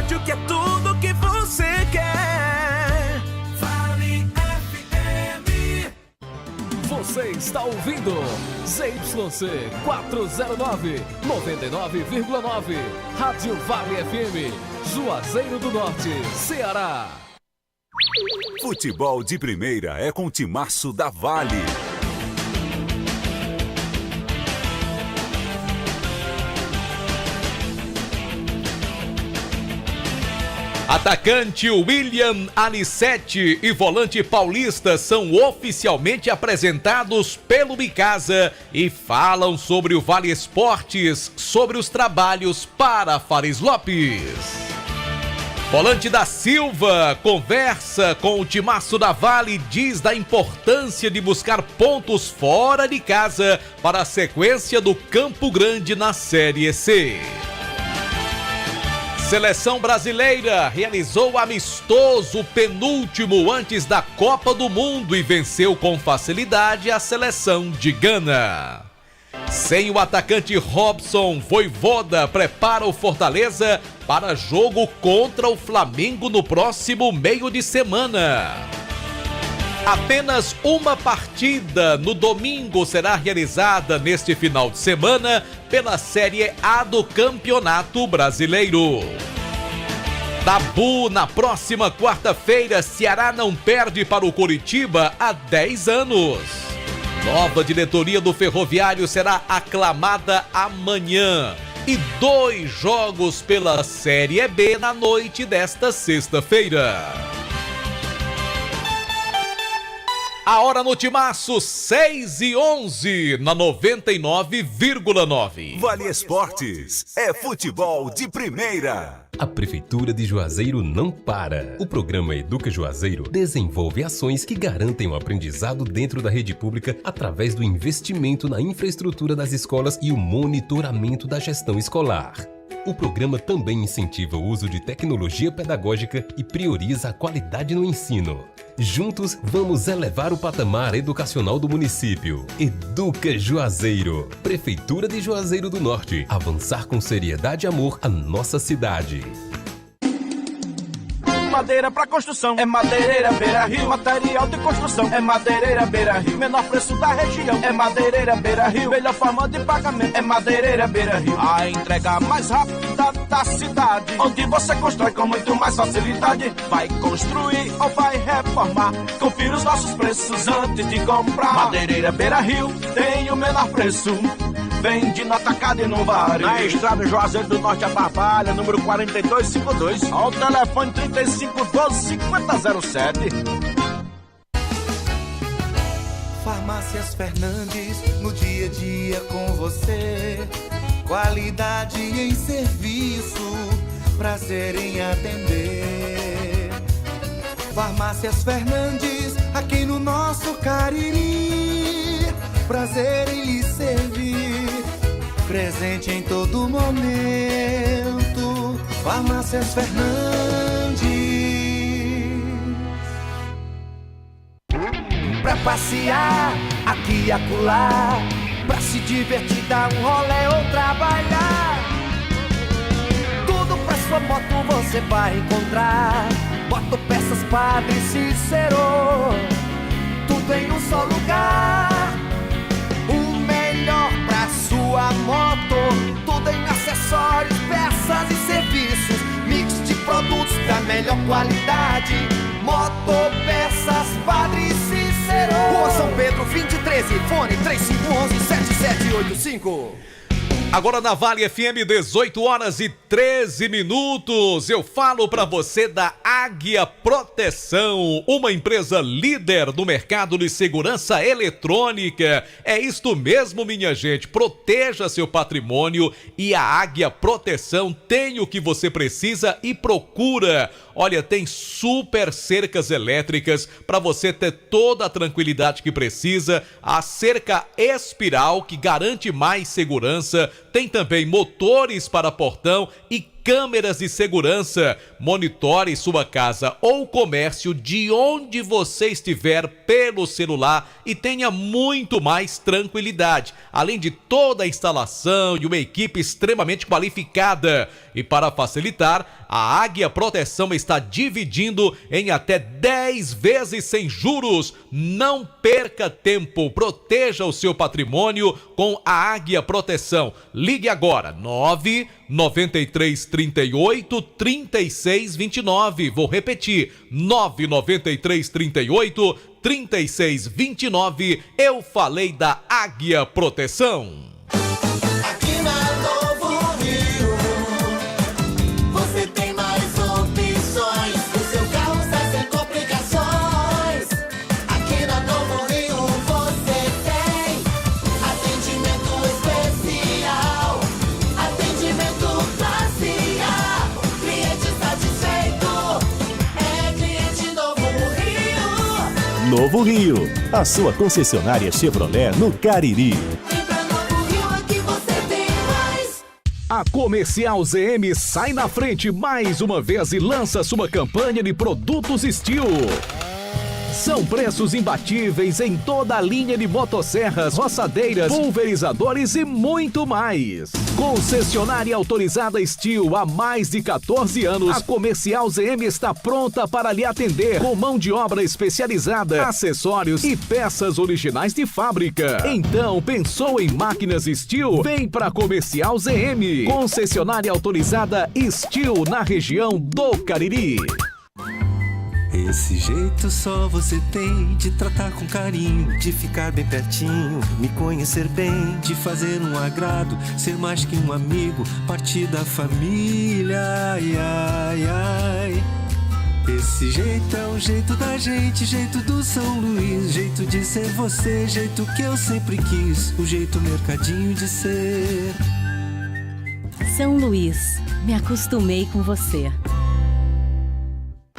rádio que é tudo que você quer. Vale FM. Você está ouvindo ZYC 409, 99,9. Rádio Vale FM, Juazeiro do Norte, Ceará. Futebol de primeira é com o Timaço da Vale. Atacante William Anicete e volante paulista são oficialmente apresentados pelo Bicasa e falam sobre o Vale Esportes, sobre os trabalhos para Fares Lopes. Volante da Silva conversa com o Timaço da Vale e diz da importância de buscar pontos fora de casa para a sequência do Campo Grande na Série C. Seleção brasileira realizou amistoso penúltimo antes da Copa do Mundo e venceu com facilidade a seleção de Gana. Sem o atacante Robson, Vojvoda prepara o Fortaleza para jogo contra o Flamengo no próximo meio de semana. Apenas uma partida no domingo será realizada neste final de semana pela Série A do Campeonato Brasileiro. Tabu na próxima quarta-feira, Ceará não perde para o Coritiba há 10 anos. Nova diretoria do Ferroviário será aclamada amanhã. E 2 jogos pela Série B na noite desta sexta-feira. A hora no Timaço, 6h11, na 99,9. Vale Esportes, é futebol de primeira. A Prefeitura de Juazeiro não para. O programa Educa Juazeiro desenvolve ações que garantem o aprendizado dentro da rede pública através do investimento na infraestrutura das escolas e o monitoramento da gestão escolar. O programa também incentiva o uso de tecnologia pedagógica e prioriza a qualidade no ensino. Juntos, vamos elevar o patamar educacional do município. Educa Juazeiro. Prefeitura de Juazeiro do Norte. Avançar com seriedade e amor a nossa cidade. Madeira pra construção é Madeireira Beira Rio. Material de construção é Madeireira Beira Rio. Menor preço da região é Madeireira Beira Rio. Melhor forma de pagamento é Madeireira Beira Rio. A entrega mais rápida da cidade, onde você constrói com muito mais facilidade. Vai construir ou vai reformar? Confira os nossos preços antes de comprar. Madeireira Beira Rio tem o menor preço. Vende no atacado e no varejo. Na estrada Juazeiro do Norte a Barbalha, número 4252. Ao telefone 3512-5007. Farmácias Fernandes, no dia a dia com você. Qualidade em serviço, prazer em atender. Farmácias Fernandes, aqui no nosso Cariri. Prazer em lhe servir, presente em todo momento. Farmácias Fernandes. Pra passear, aqui e acolá, pra se divertir, dar um rolê ou trabalhar. Tudo pra sua moto você vai encontrar. Motopeças Padre Cícero, tudo em um só lugar. Pra sua moto, tudo em acessórios, peças e serviços, mix de produtos da melhor qualidade. Motopeças Padre Cícero, Rua São Pedro 2013, fone 3511-7785. Agora na Vale FM, 18h13. Eu falo para você da Águia Proteção, uma empresa líder no mercado de segurança eletrônica. É isto mesmo, minha gente. Proteja seu patrimônio e a Águia Proteção tem o que você precisa e procura. Olha, tem super cercas elétricas para você ter toda a tranquilidade que precisa. A cerca espiral que garante mais segurança. Tem também motores para portão e câmeras de segurança. Monitore sua casa ou comércio de onde você estiver pelo celular e tenha muito mais tranquilidade, além de toda a instalação e uma equipe extremamente qualificada. E para facilitar, a Águia Proteção está dividindo em até 10 vezes sem juros. Não perca tempo, proteja o seu patrimônio com a Águia Proteção. Ligue agora, 99338-3629. Vou repetir, 99338-3629. Eu falei da Águia Proteção. Aqui na Novo Rio, você tem mais opções. O seu carro sai sem complicações. Aqui na Novo Rio você tem atendimento especial, atendimento classe A. Cliente satisfeito é cliente Novo Rio. Novo Rio, a sua concessionária Chevrolet no Cariri. A Comercial ZM sai na frente mais uma vez e lança sua campanha de produtos Steel. São preços imbatíveis em toda a linha de motosserras, roçadeiras, pulverizadores e muito mais. Concessionária autorizada Steel há mais de 14 anos, a Comercial ZM está pronta para lhe atender com mão de obra especializada, acessórios e peças originais de fábrica. Então, pensou em máquinas Steel? Vem para Comercial ZM. Concessionária autorizada Steel na região do Cariri. Esse jeito só você tem de tratar com carinho, de ficar bem pertinho, me conhecer bem, de fazer um agrado, ser mais que um amigo, partir da família, ai, ai, ai. Esse jeito é o jeito da gente, jeito do São Luís, jeito de ser você, jeito que eu sempre quis, o jeito mercadinho de ser. São Luís, me acostumei com você.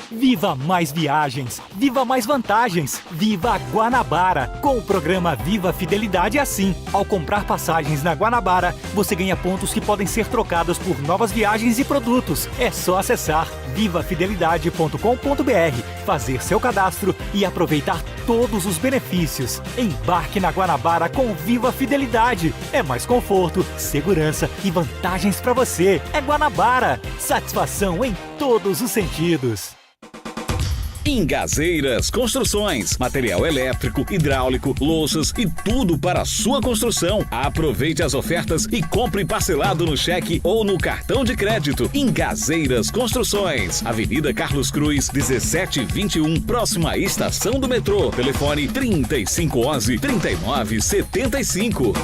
Viva mais viagens, viva mais vantagens, viva Guanabara! Com o programa Viva Fidelidade é assim. Ao comprar passagens na Guanabara, você ganha pontos que podem ser trocados por novas viagens e produtos. É só acessar vivafidelidade.com.br, fazer seu cadastro e aproveitar todos os benefícios. Embarque na Guanabara com Viva Fidelidade. É mais conforto, segurança e vantagens para você. É Guanabara. Satisfação em todos os sentidos. Ingazeiras Construções, material elétrico, hidráulico, louças e tudo para a sua construção. Aproveite as ofertas e compre parcelado no cheque ou no cartão de crédito. Ingazeiras Construções, Avenida Carlos Cruz, 1721, próxima à estação do metrô. Telefone 3511-3975.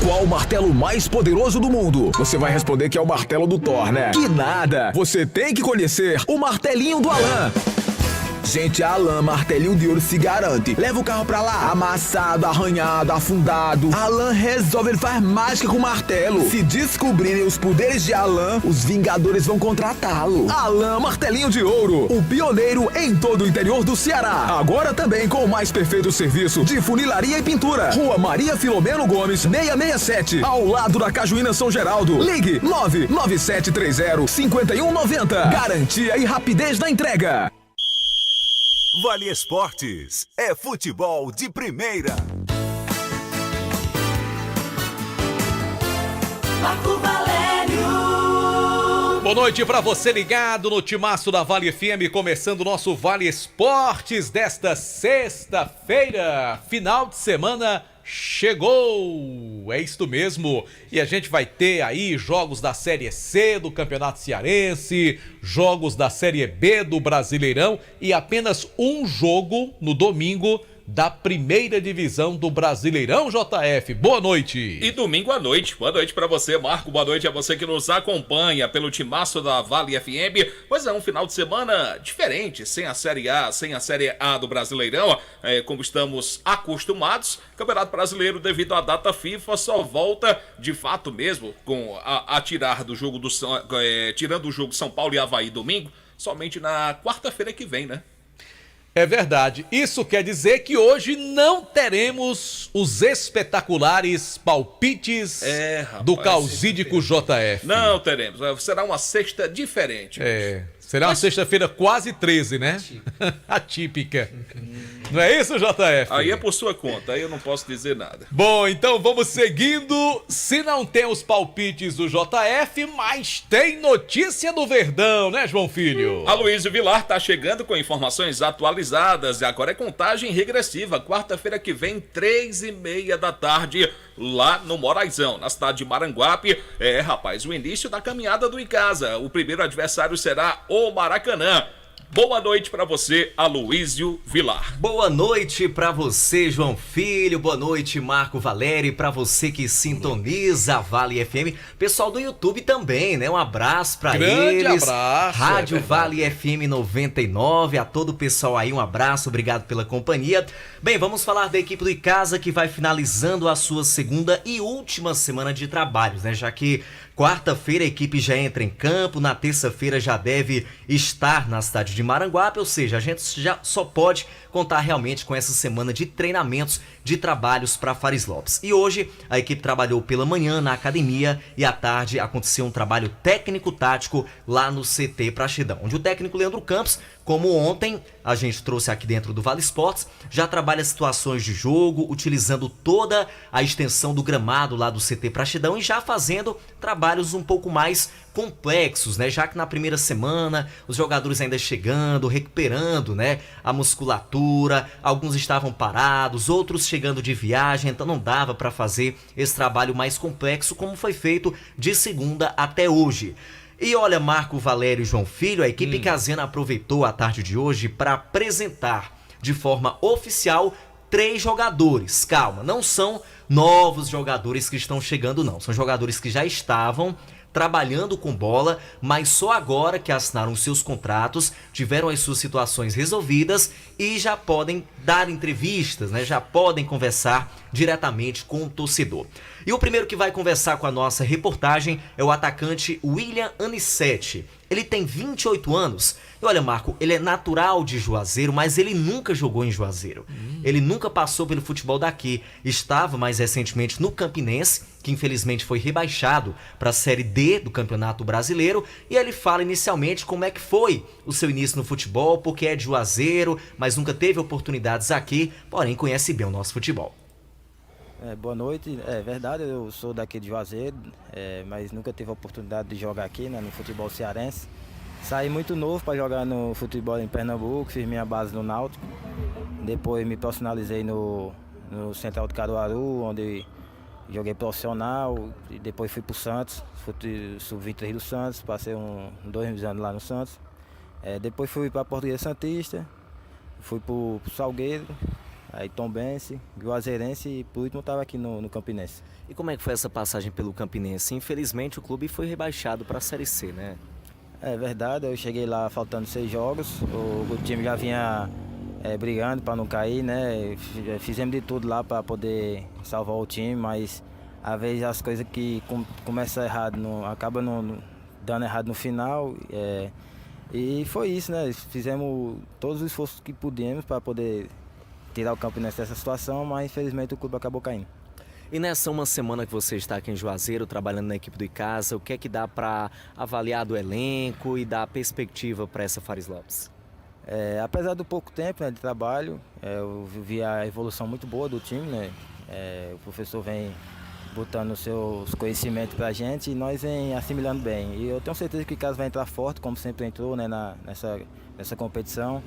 Qual o martelo mais poderoso do mundo? Você vai responder que é o martelo do Thor, né? Que nada! Você tem que conhecer o martelinho do Alan. Gente, a Alan Martelinho de Ouro se garante. Leva o carro pra lá, amassado, arranhado, afundado. Alan resolve, ele faz mágica com o martelo. Se descobrirem os poderes de Alan, os Vingadores vão contratá-lo. Alan Martelinho de Ouro, o pioneiro em todo o interior do Ceará. Agora também com o mais perfeito serviço de funilaria e pintura. Rua Maria Filomeno Gomes, 667, ao lado da Cajuína São Geraldo. Ligue 99730-5190. Garantia e rapidez na entrega. Vale Esportes é futebol de primeira. Marco Valério. Boa noite para você ligado no Timaço da Vale FM, começando o nosso Vale Esportes desta sexta-feira. Final de semana chegou! É isto mesmo. E a gente vai ter aí jogos da Série C do Campeonato Cearense, jogos da Série B do Brasileirão e apenas um jogo no domingo da primeira divisão do Brasileirão, JF. Boa noite. E domingo à noite. Boa noite para você, Marco. Boa noite a você que nos acompanha pelo Timaço da Vale FM. Pois é, um final de semana diferente, sem a Série A, sem a Série A do Brasileirão, como estamos acostumados. Campeonato Brasileiro, devido à data FIFA, só volta de fato mesmo com a tirar do jogo tirando o jogo São Paulo e Avaí domingo, somente na quarta-feira que vem, né? É verdade. Isso quer dizer que hoje não teremos os espetaculares palpites do Causídico JF. Não teremos. Será uma sexta diferente. Será uma sexta-feira quase 13, né? Atípica. Não é isso, JF? Aí é por sua conta, aí eu não posso dizer nada. Bom, então vamos seguindo. Se não tem os palpites do JF, mas tem notícia do Verdão, né, João Filho? Aloysio Vilar tá chegando com informações atualizadas e agora é contagem regressiva. Quarta-feira que vem, 3h30 da tarde, lá no Moraizão, na cidade de Maranguape. Rapaz, o início da caminhada do Icasa. O primeiro adversário será o Maracanã. Boa noite pra você, Aloysio Vilar. Boa noite pra você, João Filho. Boa noite, Marco Valério. Pra você que sintoniza a Vale FM. Pessoal do YouTube também, né? Um abraço pra eles. Grande abraço. Rádio Vale FM 99. A todo o pessoal aí, um abraço. Obrigado pela companhia. Bem, vamos falar da equipe do Icasa que vai finalizando a sua segunda e última semana de trabalhos, né? Já que quarta-feira a equipe já entra em campo, na terça-feira já deve estar na cidade de Maranguape, ou seja, a gente já só pode contar realmente com essa semana de treinamentos, de trabalhos para Fares Lopes. E hoje a equipe trabalhou pela manhã na academia e à tarde aconteceu um trabalho técnico-tático lá no CT Praxedão, onde o técnico Leandro Campos, como ontem a gente trouxe aqui dentro do Vale Esportes, já trabalha situações de jogo, utilizando toda a extensão do gramado lá do CT Praxedão e já fazendo trabalhos um pouco mais complexos, né? Já que na primeira semana os jogadores ainda chegando, recuperando, né, a musculatura, alguns estavam parados, outros chegando de viagem, então não dava para fazer esse trabalho mais complexo como foi feito de segunda até hoje. E olha, Marco Valério e João Filho, a equipe Icasiana aproveitou a tarde de hoje para apresentar de forma oficial 3 jogadores. Calma, não são novos jogadores que estão chegando, não. São jogadores que já estavam trabalhando com bola, mas só agora que assinaram seus contratos, tiveram as suas situações resolvidas e já podem dar entrevistas, né? Já podem conversar diretamente com o torcedor. E o primeiro que vai conversar com a nossa reportagem é o atacante William Anicetti. Ele tem 28 anos. E olha, Marco, ele é natural de Juazeiro, mas ele nunca jogou em Juazeiro. Ele nunca passou pelo futebol daqui. Estava mais recentemente no Campinense, que infelizmente foi rebaixado para a Série D do Campeonato Brasileiro. E ele fala inicialmente como é que foi o seu início no futebol, porque é de Juazeiro, mas nunca teve oportunidades aqui, porém conhece bem o nosso futebol. Boa noite, é verdade, eu sou daqui de Juazeiro, mas nunca tive a oportunidade de jogar aqui, né, no futebol cearense. Saí muito novo para jogar no futebol em Pernambuco, fiz minha base no Náutico. Depois me profissionalizei no Central de Caruaru, onde joguei profissional. E depois fui para o Santos, sub-23 do Santos, passei 2 anos lá no Santos. Depois fui para a Portuguesa Santista, fui para o Salgueiro. Aí Tombense, Juazeirense e por último estava aqui no Campinense. E como é que foi essa passagem pelo Campinense? Infelizmente o clube foi rebaixado para a Série C, né? É verdade, eu cheguei lá faltando 6 jogos, o time já vinha brigando para não cair, né? Fizemos de tudo lá para poder salvar o time, mas às vezes as coisas que começam errado, acabam dando errado no final. E foi isso, né? Fizemos todos os esforços que pudemos para poder tirar o Campinense dessa situação, mas infelizmente o clube acabou caindo. E nessa uma semana que você está aqui em Juazeiro, trabalhando na equipe do Icasa, o que é que dá para avaliar do elenco e dar perspectiva para essa Fares Lopes? Apesar do pouco tempo, né, de trabalho, eu vi a evolução muito boa do time, né? O professor vem botando os seus conhecimentos para a gente e nós vem assimilando bem. E eu tenho certeza que o Icasa vai entrar forte, como sempre entrou, né, nessa competição.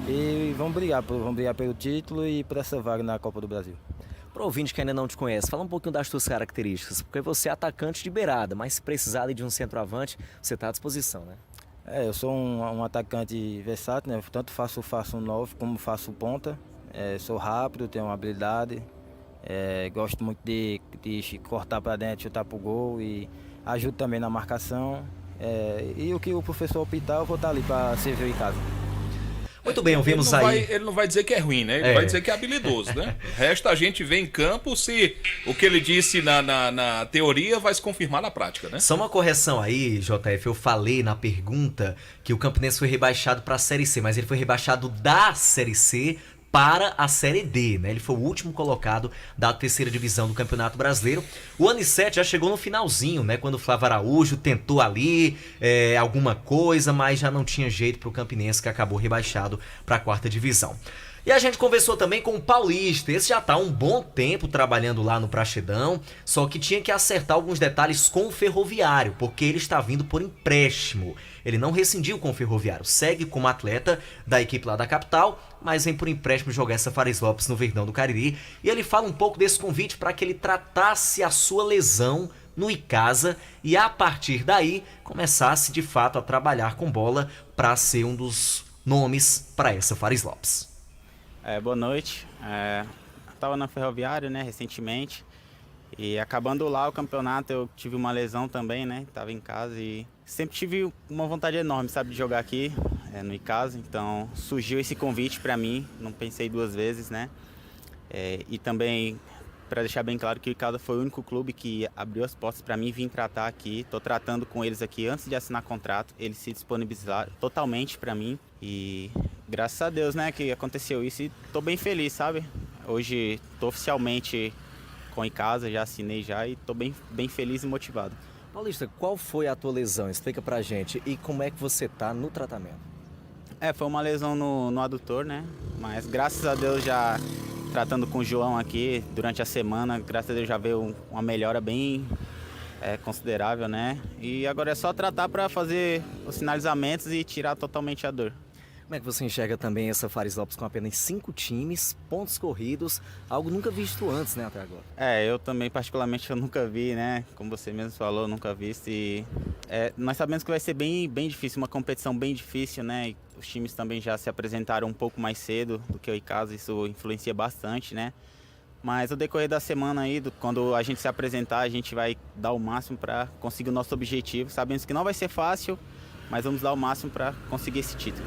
E vamos brigar pelo título e por essa vaga na Copa do Brasil. Para o ouvinte que ainda não te conhece, fala um pouquinho das suas características, porque você é atacante de beirada, mas se precisar de um centroavante, você está à disposição, né? Eu sou um atacante versátil, né? Tanto faço 9 como faço ponta. Sou rápido, tenho uma habilidade, gosto muito de cortar para dentro, chutar para o gol e ajudo também na marcação. E o que o professor optar, eu vou estar ali para servir em casa. Muito bem, ouvimos Ele não vai dizer que é ruim, né? Ele vai dizer que é habilidoso, né? Resta a gente ver em campo se o que ele disse na teoria vai se confirmar na prática, né? Só uma correção aí, JF, eu falei na pergunta que o Campinense foi rebaixado para a Série C, mas ele foi rebaixado da Série C para a Série D, né? Ele foi o último colocado da terceira divisão do Campeonato Brasileiro. O Anicete já chegou no finalzinho, né? Quando o Flávio Araújo tentou ali alguma coisa, mas já não tinha jeito para o Campinense, que acabou rebaixado para a quarta divisão. E a gente conversou também com o Paulista. Esse já está há um bom tempo trabalhando lá no Praxedão, só que tinha que acertar alguns detalhes com o Ferroviário, porque ele está vindo por empréstimo. Ele não rescindiu com o Ferroviário, segue como atleta da equipe lá da capital, mas vem por empréstimo jogar essa Fares Lopes no Verdão do Cariri. E ele fala um pouco desse convite para que ele tratasse a sua lesão no Icasa e a partir daí começasse de fato a trabalhar com bola para ser um dos nomes para essa Fares Lopes. Boa noite. Estava na Ferroviária, né, recentemente. E acabando lá o campeonato, eu tive uma lesão também, né? Estava em casa e sempre tive uma vontade enorme, sabe, de jogar aqui no Icasa. Então surgiu esse convite para mim, não pensei duas vezes, né? E também, para deixar bem claro que o Icasa foi o único clube que abriu as portas para mim vir tratar aqui. Estou tratando com eles aqui antes de assinar contrato. Eles se disponibilizaram totalmente para mim. E graças a Deus, né, que aconteceu isso e tô bem feliz, sabe? Hoje tô oficialmente com Icasa, já assinei já e tô bem feliz e motivado. Paulista, qual foi a tua lesão? Explica pra gente. E como é que você tá no tratamento? Foi uma lesão no adutor, né? Mas graças a Deus já tratando com o João aqui durante a semana, graças a Deus já veio uma melhora bem considerável, né? E agora é só tratar para fazer os sinalizamentos e tirar totalmente a dor. Como é que você enxerga também essa Fares Lopes com apenas 5 times, pontos corridos, algo nunca visto antes, né, até agora? Eu também, particularmente, eu nunca vi, né? Como você mesmo falou, nunca vi. E nós sabemos que vai ser bem difícil, uma competição bem difícil, né? E os times também já se apresentaram um pouco mais cedo do que o Icasa, isso influencia bastante, né? Mas no decorrer da semana aí, quando a gente se apresentar, a gente vai dar o máximo para conseguir o nosso objetivo. Sabemos que não vai ser fácil, mas vamos dar o máximo para conseguir esse título.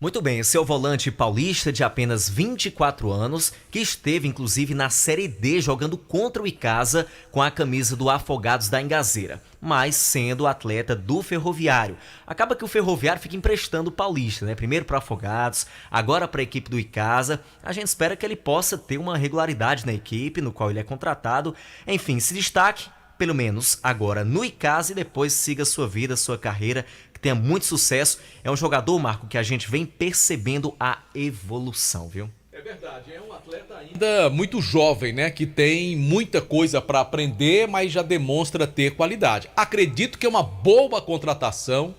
Muito bem, esse é o volante paulista de apenas 24 anos, que esteve inclusive na Série D jogando contra o Icasa com a camisa do Afogados da Engazeira, mas sendo atleta do Ferroviário. Acaba que o Ferroviário fica emprestando o paulista, né? Primeiro para Afogados, agora para a equipe do Icasa. A gente espera que ele possa ter uma regularidade na equipe no qual ele é contratado. Enfim, se destaque, pelo menos agora no Icasa, e depois siga sua vida, sua carreira, tenha muito sucesso. É um jogador, Marco, que a gente vem percebendo a evolução, viu? É verdade, é um atleta ainda muito jovem, né? Que tem muita coisa para aprender, mas já demonstra ter qualidade. Acredito que é uma boa contratação,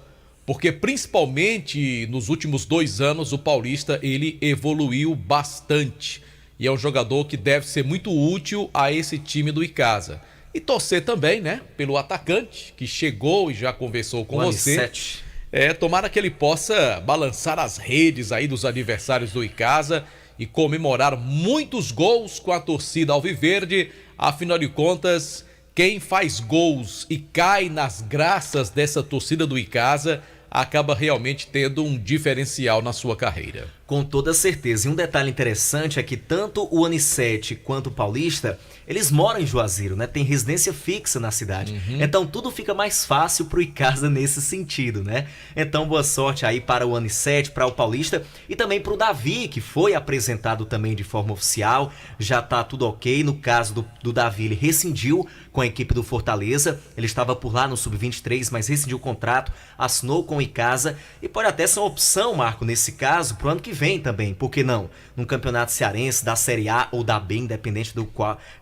porque principalmente nos últimos 2 anos o Paulista ele evoluiu bastante. E é um jogador que deve ser muito útil a esse time do Icasa. E torcer também, né, pelo atacante que chegou e já conversou com você. Tomara que ele possa balançar as redes aí dos adversários do Icasa e comemorar muitos gols com a torcida alviverde. Afinal de contas, quem faz gols e cai nas graças dessa torcida do Icasa acaba realmente tendo um diferencial na sua carreira. Com toda certeza. E um detalhe interessante é que tanto o Anicete quanto o Paulista, eles moram em Juazeiro, né? Tem residência fixa na cidade. Então tudo fica mais fácil pro Icasa nesse sentido, né? Então boa sorte aí para o Anicete, para o Paulista e também pro Davi, que foi apresentado também de forma oficial. Já tá tudo ok. No caso do Davi, ele rescindiu com a equipe do Fortaleza. Ele estava por lá no Sub-23, mas rescindiu o contrato, assinou com o Icasa e pode até ser uma opção, Marco, nesse caso, pro ano que vem também, por que não? Num campeonato cearense, da Série A ou da B, independente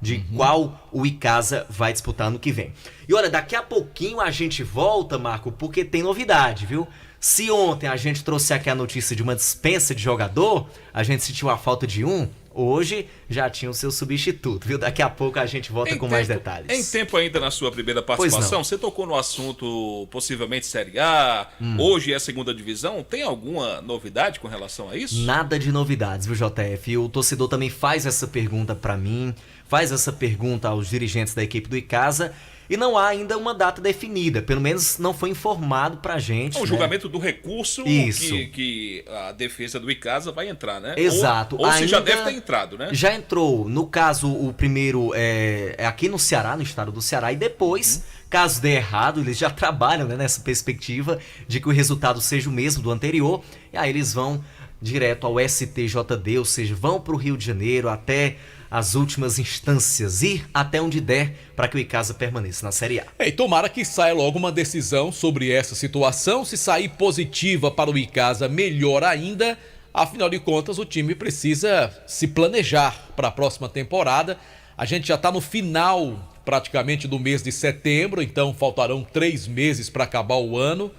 de qual o Icasa vai disputar ano que vem. E olha, daqui a pouquinho a gente volta, Marco, porque tem novidade, viu? Se ontem a gente trouxe aqui a notícia de uma dispensa de jogador, a gente sentiu a falta de um, hoje já tinha o seu substituto, viu? Daqui a pouco a gente volta com mais detalhes. Em tempo ainda na sua primeira participação, você tocou no assunto possivelmente Série A, hoje é a segunda divisão, tem alguma novidade com relação a isso? Nada de novidades, viu, JF? E o torcedor também faz essa pergunta pra mim, faz essa pergunta aos dirigentes da equipe do Icasa, e não há ainda uma data definida, pelo menos não foi informado pra gente. O julgamento do recurso Isso. que a defesa do Icasa vai entrar, né? Exato. Ou se já deve ter entrado, né? Já entrou. No caso, o primeiro é aqui no Ceará, no estado do Ceará, e depois, caso dê errado, eles já trabalham, né, nessa perspectiva de que o resultado seja o mesmo do anterior, e aí eles vão direto ao STJD, ou seja, vão para o Rio de Janeiro até as últimas instâncias, ir até onde der para que o Icasa permaneça na Série A. E tomara que saia logo uma decisão sobre essa situação. Se sair positiva para o Icasa, melhor ainda. Afinal de contas, o time precisa se planejar para a próxima temporada. A gente já está no final praticamente do mês de setembro, então faltarão 3 meses para acabar o ano.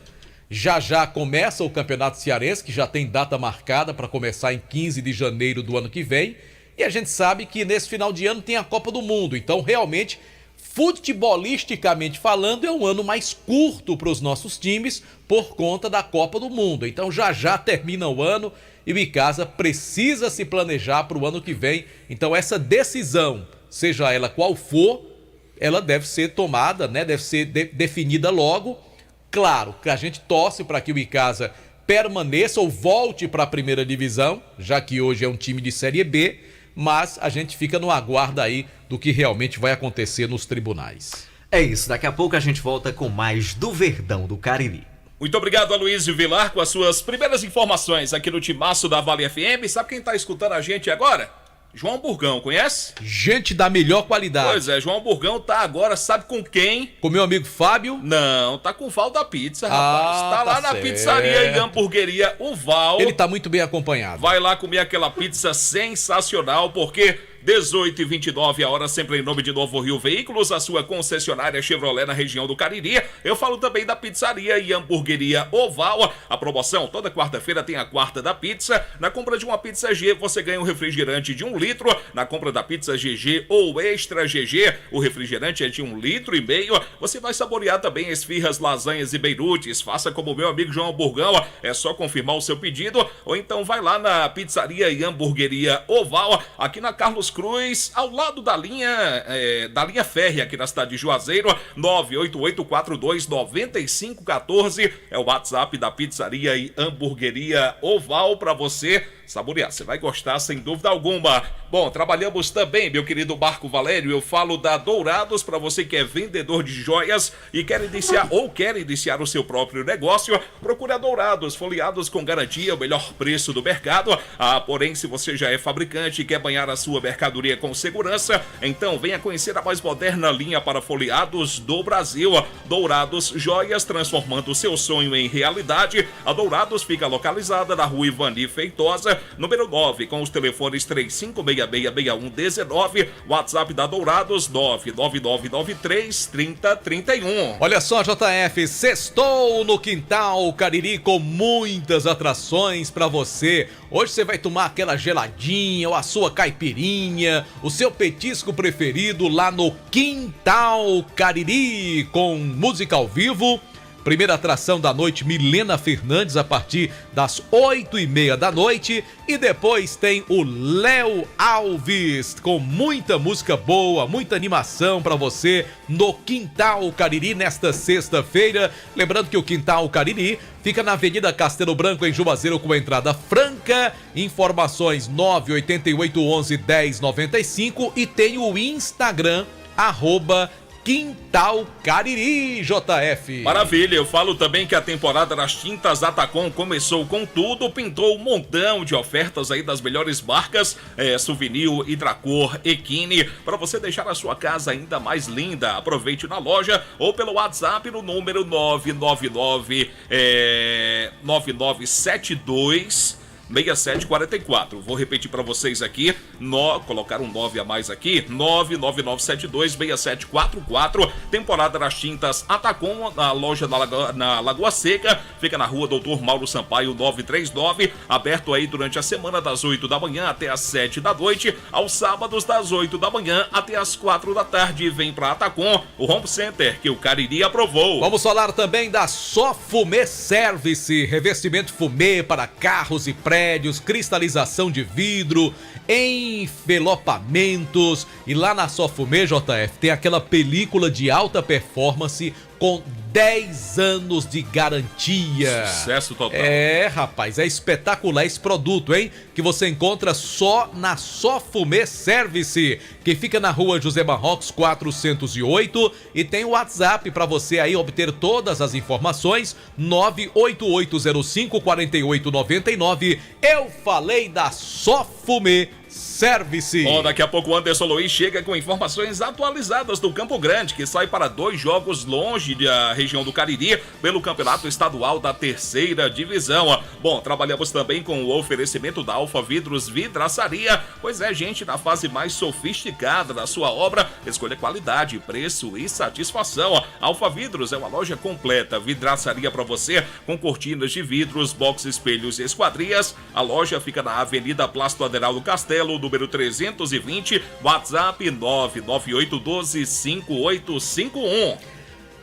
Já começa o Campeonato Cearense, que já tem data marcada para começar em 15 de janeiro do ano que vem. E a gente sabe que nesse final de ano tem a Copa do Mundo. Então, realmente, futebolisticamente falando, é um ano mais curto para os nossos times por conta da Copa do Mundo. Então, já termina o ano e o Icasa precisa se planejar para o ano que vem. Então, essa decisão, seja ela qual for, ela deve ser tomada, né? Deve ser definida logo. Claro que a gente torce para que o Icasa permaneça ou volte para a primeira divisão, já que hoje é um time de Série B, mas a gente fica no aguardo aí do que realmente vai acontecer nos tribunais. É isso, daqui a pouco a gente volta com mais do Verdão do Cariri. Muito obrigado, Aloysio Vilar, com as suas primeiras informações aqui no Timaço da Vale FM. Sabe quem está escutando a gente agora? João Burgão, conhece? Gente da melhor qualidade. Pois é, João Burgão tá agora, sabe com quem? Com meu amigo Fábio? Não, tá com o Val da Pizza, rapaz. Tá lá na pizzaria e hamburgueria O Val. Ele tá muito bem acompanhado. Vai lá comer aquela pizza sensacional, porque 18h29 a hora, sempre em nome de Novo Rio Veículos, a sua concessionária Chevrolet na região do Cariri. Eu falo também da pizzaria e hamburgueria Oval. A promoção, toda quarta-feira tem a quarta da pizza. Na compra de uma pizza G, você ganha um refrigerante de 1 litro. Na compra da pizza GG ou Extra GG, o refrigerante é de 1,5 litro. Você vai saborear também esfirras, lasanhas e beirutes. Faça como o meu amigo João Burgão, é só confirmar o seu pedido, ou então vai lá na pizzaria e hamburgueria Oval, aqui na Carlos Cruz, ao lado da linha férrea aqui na cidade de Juazeiro. 988429514 é o WhatsApp da pizzaria e hamburgueria Oval para você saborear. Você vai gostar sem dúvida alguma. Bom, trabalhamos também, meu querido Marco Valério, eu falo da Dourados para você que é vendedor de joias e quer iniciar o seu próprio negócio. Procure a Dourados, folheados com garantia, o melhor preço do mercado. Porém, se você já é fabricante e quer banhar a sua mercadoria com segurança, então venha conhecer a mais moderna linha para folheados do Brasil. Dourados Joias, transformando o seu sonho em realidade. A Dourados fica localizada na rua Ivani Feitosa, número 9, com os telefones 35666119, WhatsApp da Dourados 999933031. Olha só, JF, sextou no Quintal Cariri com muitas atrações pra você. Hoje você vai tomar aquela geladinha ou a sua caipirinha, o seu petisco preferido lá no Quintal Cariri, com música ao vivo. Primeira atração da noite, Milena Fernandes, a partir das 8h30 da noite. E depois tem o Léo Alves, com muita música boa, muita animação para você no Quintal Cariri nesta sexta-feira. Lembrando que o Quintal Cariri fica na Avenida Castelo Branco, em Juazeiro, com entrada franca. Informações 988111095 e tem o Instagram, @Quintal Cariri, JF. Maravilha, eu falo também que a temporada das tintas Atacom começou com tudo, pintou um montão de ofertas aí das melhores marcas, Souvenir, Hidracor, Equine, para você deixar a sua casa ainda mais linda. Aproveite na loja ou pelo WhatsApp no número 9972 6744. Vou repetir para vocês aqui, colocar um 9 a mais aqui, 999726744. Temporada das tintas Atacom, na loja na Lagoa Seca, fica na rua Doutor Mauro Sampaio 939, aberto aí durante a semana das 8 da manhã até as 7 da noite, aos sábados das 8 da manhã até as 4 da tarde. Vem para Atacom, o Home Center que o Cariri aprovou. Vamos falar também da Só Fumê Service, revestimento fumê para carros e prédios prédios, cristalização de vidro, envelopamentos. E lá na Sofumê, JF, tem aquela película de alta performance com 10 anos de garantia. Sucesso total. É, rapaz, é espetacular esse produto, hein? Que você encontra só na Sofumê Service, que fica na rua José Marrocos 408, e tem o WhatsApp para você aí obter todas as informações, 988054899. Eu falei da Sofumê Service. Daqui a pouco o Anderson Luiz chega com informações atualizadas do Campo Grande, que sai para 2 jogos longe da região do Cariri pelo Campeonato Estadual da 3ª Divisão. Bom, trabalhamos também com o oferecimento da Alfa Vidros Vidraçaria, pois é, gente, na fase mais sofisticada da sua obra, escolha qualidade, preço e satisfação. Alfa Vidros é uma loja completa, vidraçaria para você, com cortinas de vidros, box, espelhos e esquadrias. A loja fica na Avenida Plácido Aderaldo Castelo, número 320, WhatsApp 998125851.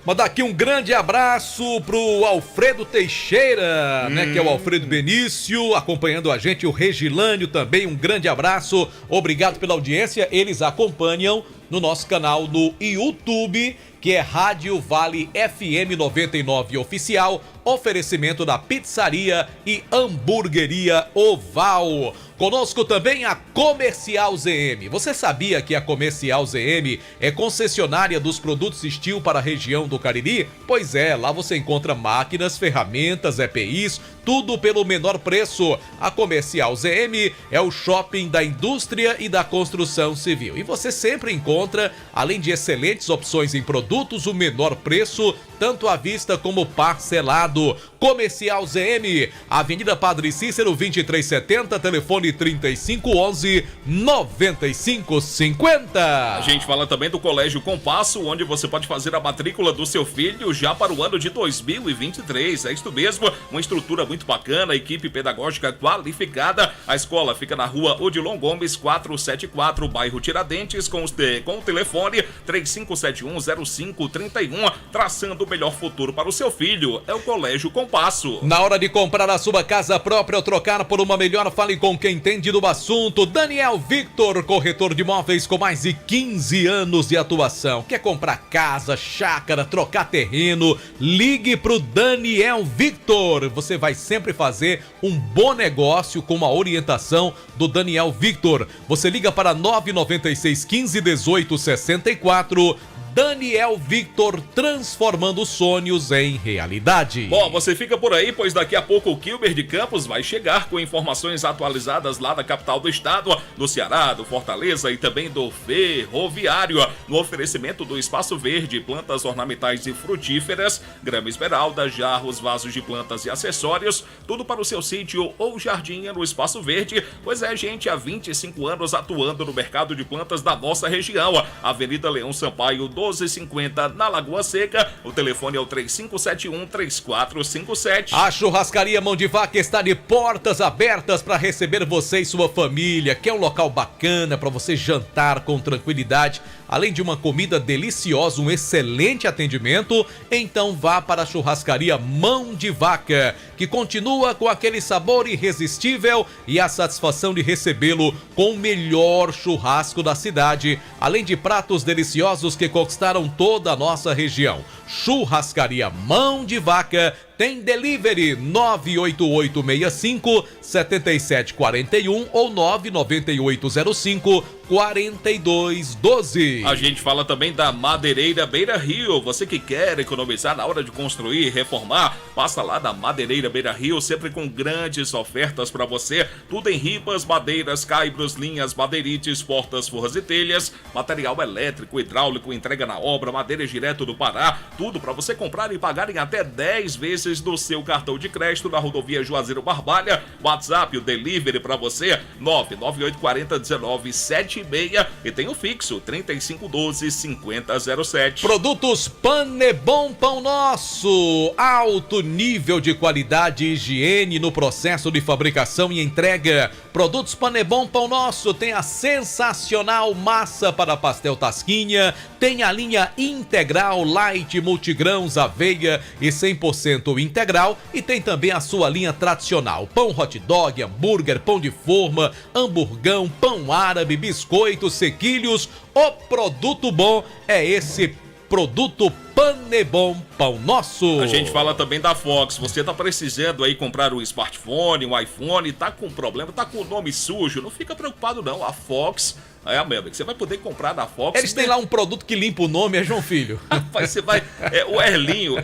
Mandar aqui um grande abraço pro Alfredo Teixeira, né, que é o Alfredo Benício, acompanhando a gente, o Regilânio também, um grande abraço, obrigado pela audiência, eles acompanham no nosso canal no YouTube, que é Rádio Vale FM 99 Oficial, oferecimento da Pizzaria e Hamburgueria Oval. Conosco também a Comercial ZM. Você sabia que a Comercial ZM é concessionária dos produtos Steel para a região do Cariri? Pois é, lá você encontra máquinas, ferramentas, EPIs, tudo pelo menor preço. A Comercial ZM é o shopping da indústria e da construção civil. E você sempre encontra, além de excelentes opções em produtos, o menor preço, tanto à vista como parcelado. Comercial ZM, Avenida Padre Cícero 2370, telefone 3511-9550. A gente fala também do Colégio Compasso, onde você pode fazer a matrícula do seu filho já para o ano de 2023. É isso mesmo, uma estrutura muito bacana, equipe pedagógica qualificada. A escola fica na rua Odilon Gomes 474, bairro Tiradentes, com o telefone 35710531, traçando o melhor futuro para o seu filho. É o Colégio Compasso. Na hora de comprar a sua casa própria ou trocar por uma melhor, fale com quem entende do assunto. Daniel Victor, corretor de imóveis com mais de 15 anos de atuação. Quer comprar casa, chácara, trocar terreno? Ligue pro Daniel Victor. Você vai sempre fazer um bom negócio com uma orientação do Daniel Victor. Você liga para 996 15 18 64. Daniel Victor, transformando sonhos em realidade. Bom, você fica por aí, pois daqui a pouco o Kilber de Campos vai chegar com informações atualizadas lá da capital do estado, do Ceará, do Fortaleza e também do Ferroviário, no oferecimento do Espaço Verde, plantas ornamentais e frutíferas, grama esmeralda, jarros, vasos de plantas e acessórios, tudo para o seu sítio ou jardim no Espaço Verde, pois é, gente, há 25 anos atuando no mercado de plantas da nossa região. Avenida Leão Sampaio, 1250, na Lagoa Seca. O telefone é o 3571-3457. A Churrascaria Mão de Vaca está de portas abertas para receber você e sua família. Quer um local bacana para você jantar com tranquilidade, além de uma comida deliciosa, um excelente atendimento? Então vá para a Churrascaria Mão de Vaca, que continua com aquele sabor irresistível e a satisfação de recebê-lo com o melhor churrasco da cidade, além de pratos deliciosos que conquistaram toda a nossa região. Churrascaria Mão de Vaca tem delivery 98865-7741 ou 99805-4212. A gente fala também da Madeireira Beira Rio. Você que quer economizar na hora de construir e reformar, passa lá da Madeireira Beira Rio, sempre com grandes ofertas para você. Tudo em ripas, madeiras, caibros, linhas, madeirites, portas, forras e telhas, material elétrico, hidráulico, entrega na obra, madeiras direto do Pará. Tudo para você comprar e pagar em até 10 vezes do seu cartão de crédito na rodovia Juazeiro Barbalha. WhatsApp, o delivery para você, 998401976, e tem o fixo 3512-5007. Produtos Panebon Pão Nosso, alto nível de qualidade e higiene no processo de fabricação e entrega. Produtos Panebon Pão Nosso tem a sensacional massa para pastel tasquinha, tem a linha integral light multigrãos, aveia e 100% integral. E tem também a sua linha tradicional: pão hot dog, hambúrguer, pão de forma, hamburgão, pão árabe, biscoitos, sequilhos. O produto bom é esse produto Panebon Pão Nosso. A gente fala também da Fox. Você tá precisando aí comprar um smartphone, um iPhone, tá com problema, tá com o nome sujo, não fica preocupado não. A Fox é a mesma, que você vai poder comprar da Fox. Eles têm lá um produto que limpa o nome, é João Filho. Rapaz, você vai... o Erlinho,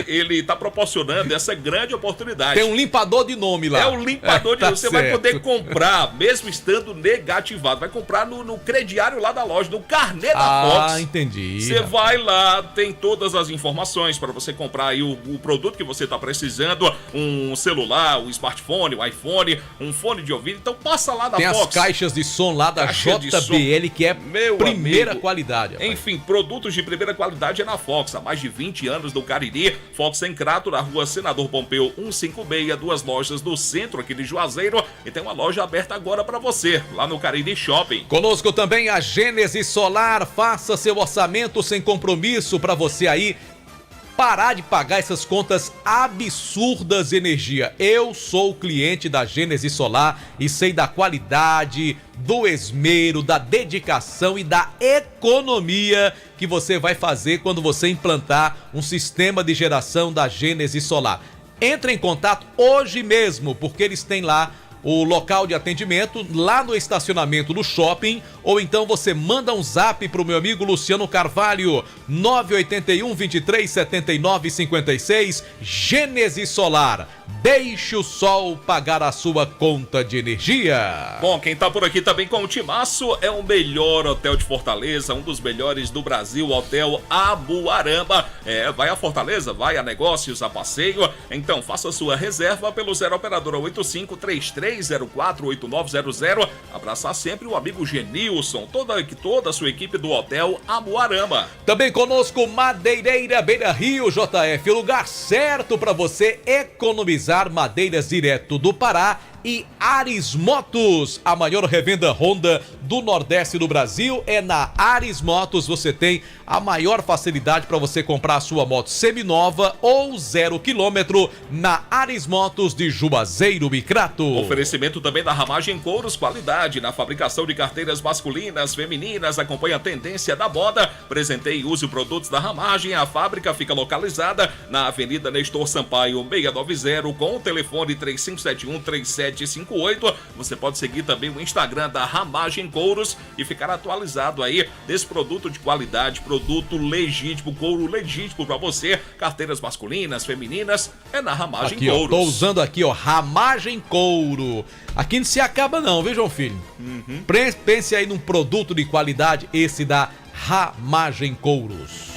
ele tá proporcionando essa grande oportunidade. Tem um limpador de nome lá. É um limpador de nome. Você vai certo. poder comprar, mesmo estando negativado. Vai comprar no crediário lá da loja, no carnê da Fox. Ah, entendi. Você vai lá, tem todas as informações para você comprar aí o produto que você tá precisando. Um celular, um smartphone, um iPhone, um fone de ouvido. Então passa lá da tem Fox. Tem as caixas de som lá da JBL, que é primeira qualidade. Rapaz. Enfim, produtos de primeira qualidade é na Fox. Há mais de 20 anos no Cariri. Fox em Crato, na rua Senador Pompeu 156. 2 lojas no centro aqui de Juazeiro. E tem uma loja aberta agora para você, lá no Cariri Shopping. Conosco também a Gênesis Solar. Faça seu orçamento sem compromisso para você aí parar de pagar essas contas absurdas de energia. Eu sou cliente da Gênesis Solar e sei da qualidade, do esmero, da dedicação e da economia que você vai fazer quando você implantar um sistema de geração da Gênesis Solar. Entre em contato hoje mesmo, porque eles têm lá o local de atendimento lá no estacionamento do shopping, ou então você manda um zap pro meu amigo Luciano Carvalho, 981 23 79 56, Gênesis Solar. Deixe o sol pagar a sua conta de energia. Bom, quem tá por aqui também com o Timaço é o melhor hotel de Fortaleza, um dos melhores do Brasil, Hotel Abuarama. Vai a Fortaleza, vai a negócios, a passeio. Então faça sua reserva pelo 0 operadora 8533048900. Abraçar sempre o amigo Genilson, toda a sua equipe do Hotel Abuarama. Também conosco Madeireira Beira Rio, JF, o lugar certo para você economizar madeiras direto do Pará. E Ares Motos, a maior revenda Honda do Nordeste do Brasil é na Ares Motos. Você tem a maior facilidade para você comprar a sua moto seminova ou 0 km na Ares Motos de Juazeiro e Crato. Oferecimento também da Ramagem Couros, qualidade na fabricação de carteiras masculinas, femininas. Acompanha a tendência da moda. Presenteie e use produtos da Ramagem. A fábrica fica localizada na Avenida Nestor Sampaio 690 com o telefone 3571-3758. Você pode seguir também o Instagram da Ramagem Couros e ficar atualizado aí desse produto de qualidade, produto legítimo, couro legítimo para você. Carteiras masculinas, femininas, é na Ramagem aqui, Couros. Tô usando aqui, Ramagem Couro. Aqui não se acaba não, viu, João Filho? Pense aí num produto de qualidade, esse da Ramagem Couros.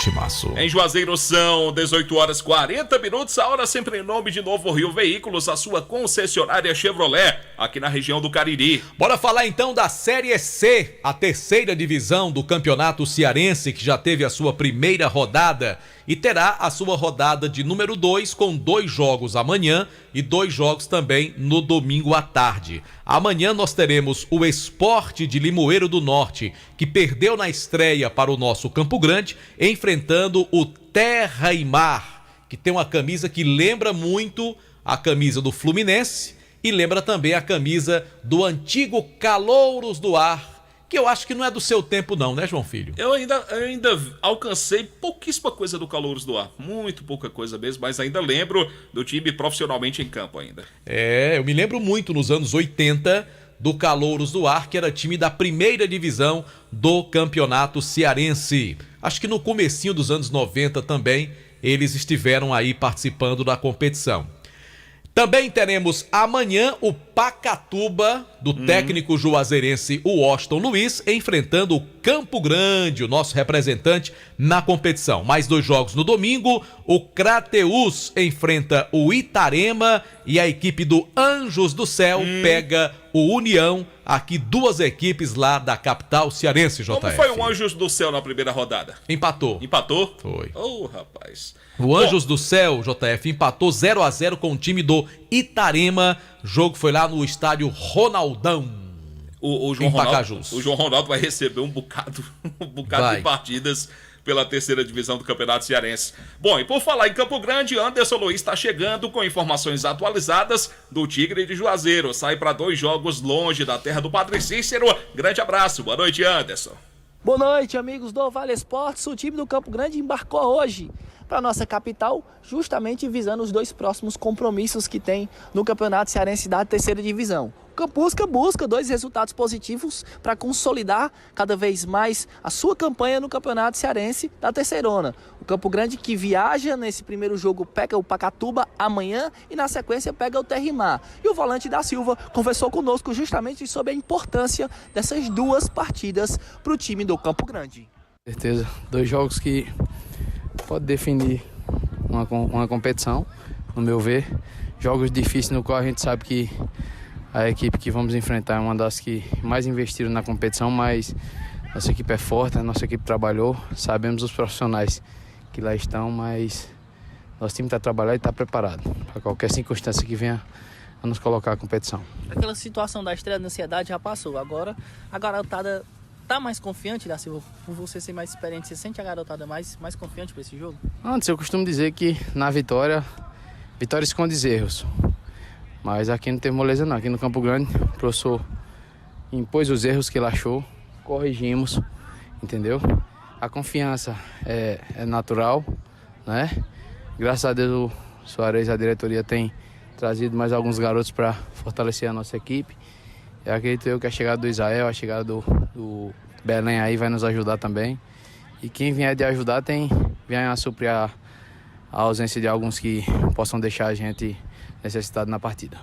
Timaço. Em Juazeiro são 18 horas 40 minutos, a hora sempre em nome de Novo Rio Veículos, a sua concessionária Chevrolet, aqui na região do Cariri. Bora falar então da Série C, a terceira divisão do Campeonato Cearense, que já teve a sua primeira rodada e terá a sua rodada de número 2 com 2 jogos amanhã e 2 jogos também no domingo à tarde. Amanhã nós teremos o Sport de Limoeiro do Norte, que perdeu na estreia para o nosso Campo Grande, enfrentando o Terra e Mar, que tem uma camisa que lembra muito a camisa do Fluminense e lembra também a camisa do antigo Calouros do Ar, que eu acho que não é do seu tempo não, né, João Filho? Eu ainda alcancei pouquíssima coisa do Calouros do Ar, muito pouca coisa mesmo, mas ainda lembro do time profissionalmente em campo ainda. Eu me lembro muito nos anos 80 do Calouros do Ar, que era time da primeira divisão do Campeonato Cearense. Acho que no comecinho dos anos 90 também eles estiveram aí participando da competição. Também teremos amanhã o Pacatuba, do técnico juazeirense Washington Luiz, enfrentando o Campo Grande, o nosso representante na competição. Mais 2 jogos no domingo, o Crateús enfrenta o Itarema e a equipe do Anjos do Céu pega o União, aqui 2 equipes lá da capital cearense, JF. Como foi o Anjos do Céu na primeira rodada? Empatou. Empatou? Foi. Rapaz. O Anjos do Céu, JF, empatou 0-0 com o time do Itarema. O jogo foi lá no estádio Ronaldão. O João Ronaldo vai receber um bocado de partidas pela terceira divisão do Campeonato Cearense. Bom, e por falar em Campo Grande, Anderson Luiz está chegando com informações atualizadas do Tigre de Juazeiro. Sai para 2 jogos longe da terra do Padre Cícero. Grande abraço, boa noite, Anderson. Boa noite, amigos do Vale Esportes. O time do Campo Grande embarcou hoje para nossa capital, justamente visando os 2 próximos compromissos que tem no Campeonato Cearense da terceira divisão. O Campusca busca 2 resultados positivos para consolidar cada vez mais a sua campanha no Campeonato Cearense da Terceirona. O Campo Grande, que viaja nesse primeiro jogo, pega o Pacatuba amanhã e na sequência pega o Terrimar. E o volante da Silva conversou conosco justamente sobre a importância dessas 2 partidas para o time do Campo Grande. Certeza, 2 jogos que pode definir uma competição, no meu ver. Jogos difíceis no qual a gente sabe que a equipe que vamos enfrentar é uma das que mais investiram na competição, mas nossa equipe é forte, a nossa equipe trabalhou, sabemos os profissionais que lá estão, mas nosso time está trabalhando e está preparado para qualquer circunstância que venha a nos colocar a competição. Aquela situação da estreia da ansiedade já passou, agora a garotada está mais confiante, da Silva, por você ser mais experiente, você sente a garotada mais confiante para esse jogo? Antes eu costumo dizer que na vitória esconde erros. Mas aqui não tem moleza não, aqui no Campo Grande o professor impôs os erros que ele achou, corrigimos, entendeu? A confiança é natural, né? Graças a Deus o Soares, a diretoria, tem trazido mais alguns garotos para fortalecer a nossa equipe. Eu acredito que a chegada do Israel, a chegada do Belém aí vai nos ajudar também. E quem vier de ajudar vem a suprir a ausência de alguns que possam deixar a gente necessitado na partida.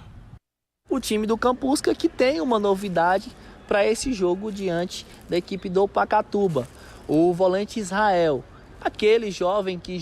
O time do Campusca, que tem uma novidade para esse jogo diante da equipe do Pacatuba. O volante Israel, aquele jovem que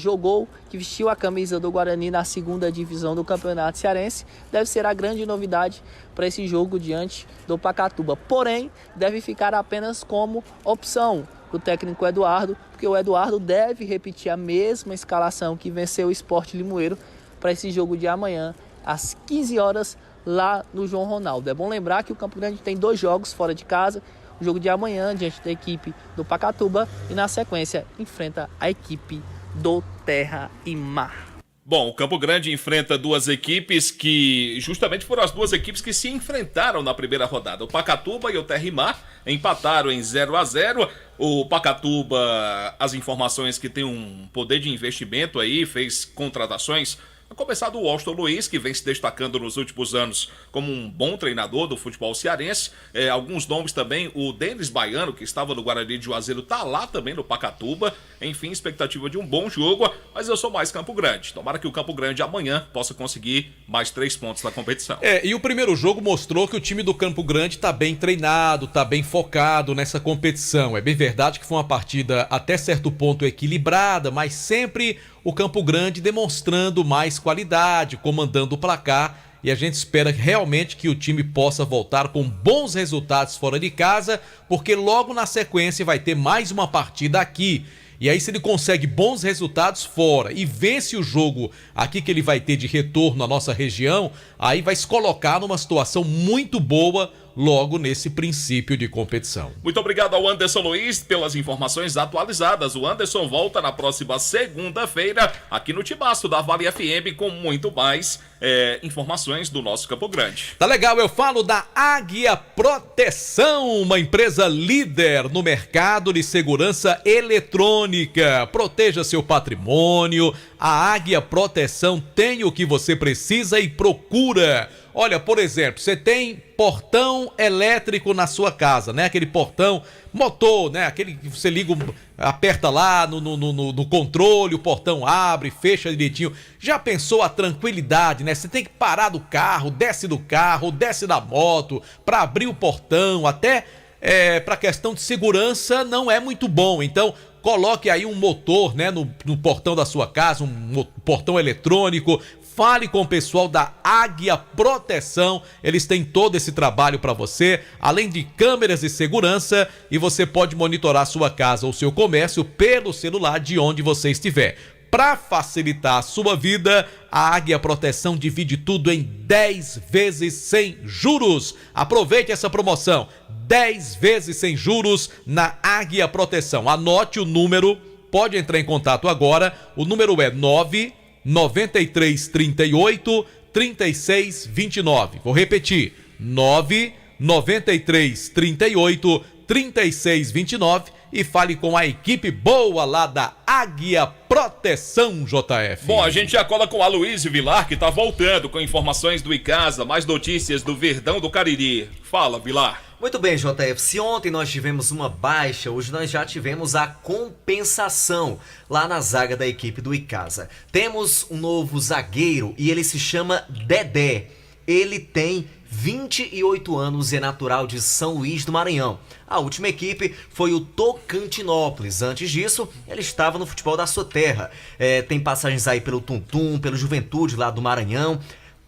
vestiu a camisa do Guarani na 2ª divisão do Campeonato Cearense, deve ser a grande novidade para esse jogo diante do Pacatuba. Porém, deve ficar apenas como opção para o técnico Eduardo, porque o Eduardo deve repetir a mesma escalação que venceu o Sport Limoeiro para esse jogo de amanhã, às 15 horas, lá no João Ronaldo. É bom lembrar que o Campo Grande tem 2 jogos fora de casa, o jogo de amanhã diante da equipe do Pacatuba e na sequência enfrenta a equipe do Terra e Mar. Bom, o Campo Grande enfrenta 2 equipes que justamente foram as 2 equipes que se enfrentaram na primeira rodada. O Pacatuba e o Terrimar empataram em 0-0. O Pacatuba, as informações que tem um poder de investimento aí, fez contratações. A começar do Austin Luiz, que vem se destacando nos últimos anos como um bom treinador do futebol cearense. Alguns nomes também, o Denis Baiano, que estava no Guarani de Juazeiro, está lá também no Pacatuba. Enfim, expectativa de um bom jogo, mas eu sou mais Campo Grande. Tomara que o Campo Grande amanhã possa conseguir mais 3 pontos na competição. E o primeiro jogo mostrou que o time do Campo Grande está bem treinado, está bem focado nessa competição. É bem verdade que foi uma partida até certo ponto equilibrada, mas sempre o Campo Grande demonstrando mais qualidade, comandando o placar, e a gente espera realmente que o time possa voltar com bons resultados fora de casa, porque logo na sequência vai ter mais uma partida aqui. E aí, se ele consegue bons resultados fora e vence o jogo aqui que ele vai ter de retorno à nossa região, aí vai se colocar numa situação muito boa logo nesse princípio de competição. Muito obrigado ao Anderson Luiz pelas informações atualizadas. O Anderson volta na próxima segunda-feira aqui no Timaço da Vale FM com muito mais informações do nosso Campo Grande. Tá legal, eu falo da Águia Proteção, uma empresa líder no mercado de segurança eletrônica. Proteja seu patrimônio. A Águia Proteção tem o que você precisa e procura. Olha, por exemplo, você tem portão elétrico na sua casa, né? Aquele portão motor, né? Aquele que você liga, aperta lá no controle, o portão abre, fecha direitinho. Já pensou a tranquilidade, né? Você tem que parar do carro, desce da moto para abrir o portão, até para questão de segurança não é muito bom. Então, coloque aí um motor, né, no portão da sua casa, um portão eletrônico. Fale com o pessoal da Águia Proteção, eles têm todo esse trabalho para você, além de câmeras de segurança, e você pode monitorar sua casa ou seu comércio pelo celular de onde você estiver. Para facilitar a sua vida, a Águia Proteção divide tudo em 10 vezes sem juros. Aproveite essa promoção, 10 vezes sem juros na Águia Proteção. Anote o número, pode entrar em contato agora, o número é 99338 3629. Vou repetir, 99338 3629 e fale com a equipe boa lá da Águia Proteção, JF. Bom, a gente já cola com o Aloysio Vilar, que tá voltando com informações do Icasa, mais notícias do Verdão do Cariri. Fala, Vilar. Muito bem, JF. Se ontem nós tivemos uma baixa, hoje nós já tivemos a compensação lá na zaga da equipe do Icasa. Temos um novo zagueiro e ele se chama Dedé. Ele tem 28 anos e é natural de São Luís do Maranhão. A última equipe foi o Tocantinópolis. Antes disso, ele estava no futebol da sua terra. Tem passagens aí pelo Tuntum, pelo Juventude lá do Maranhão,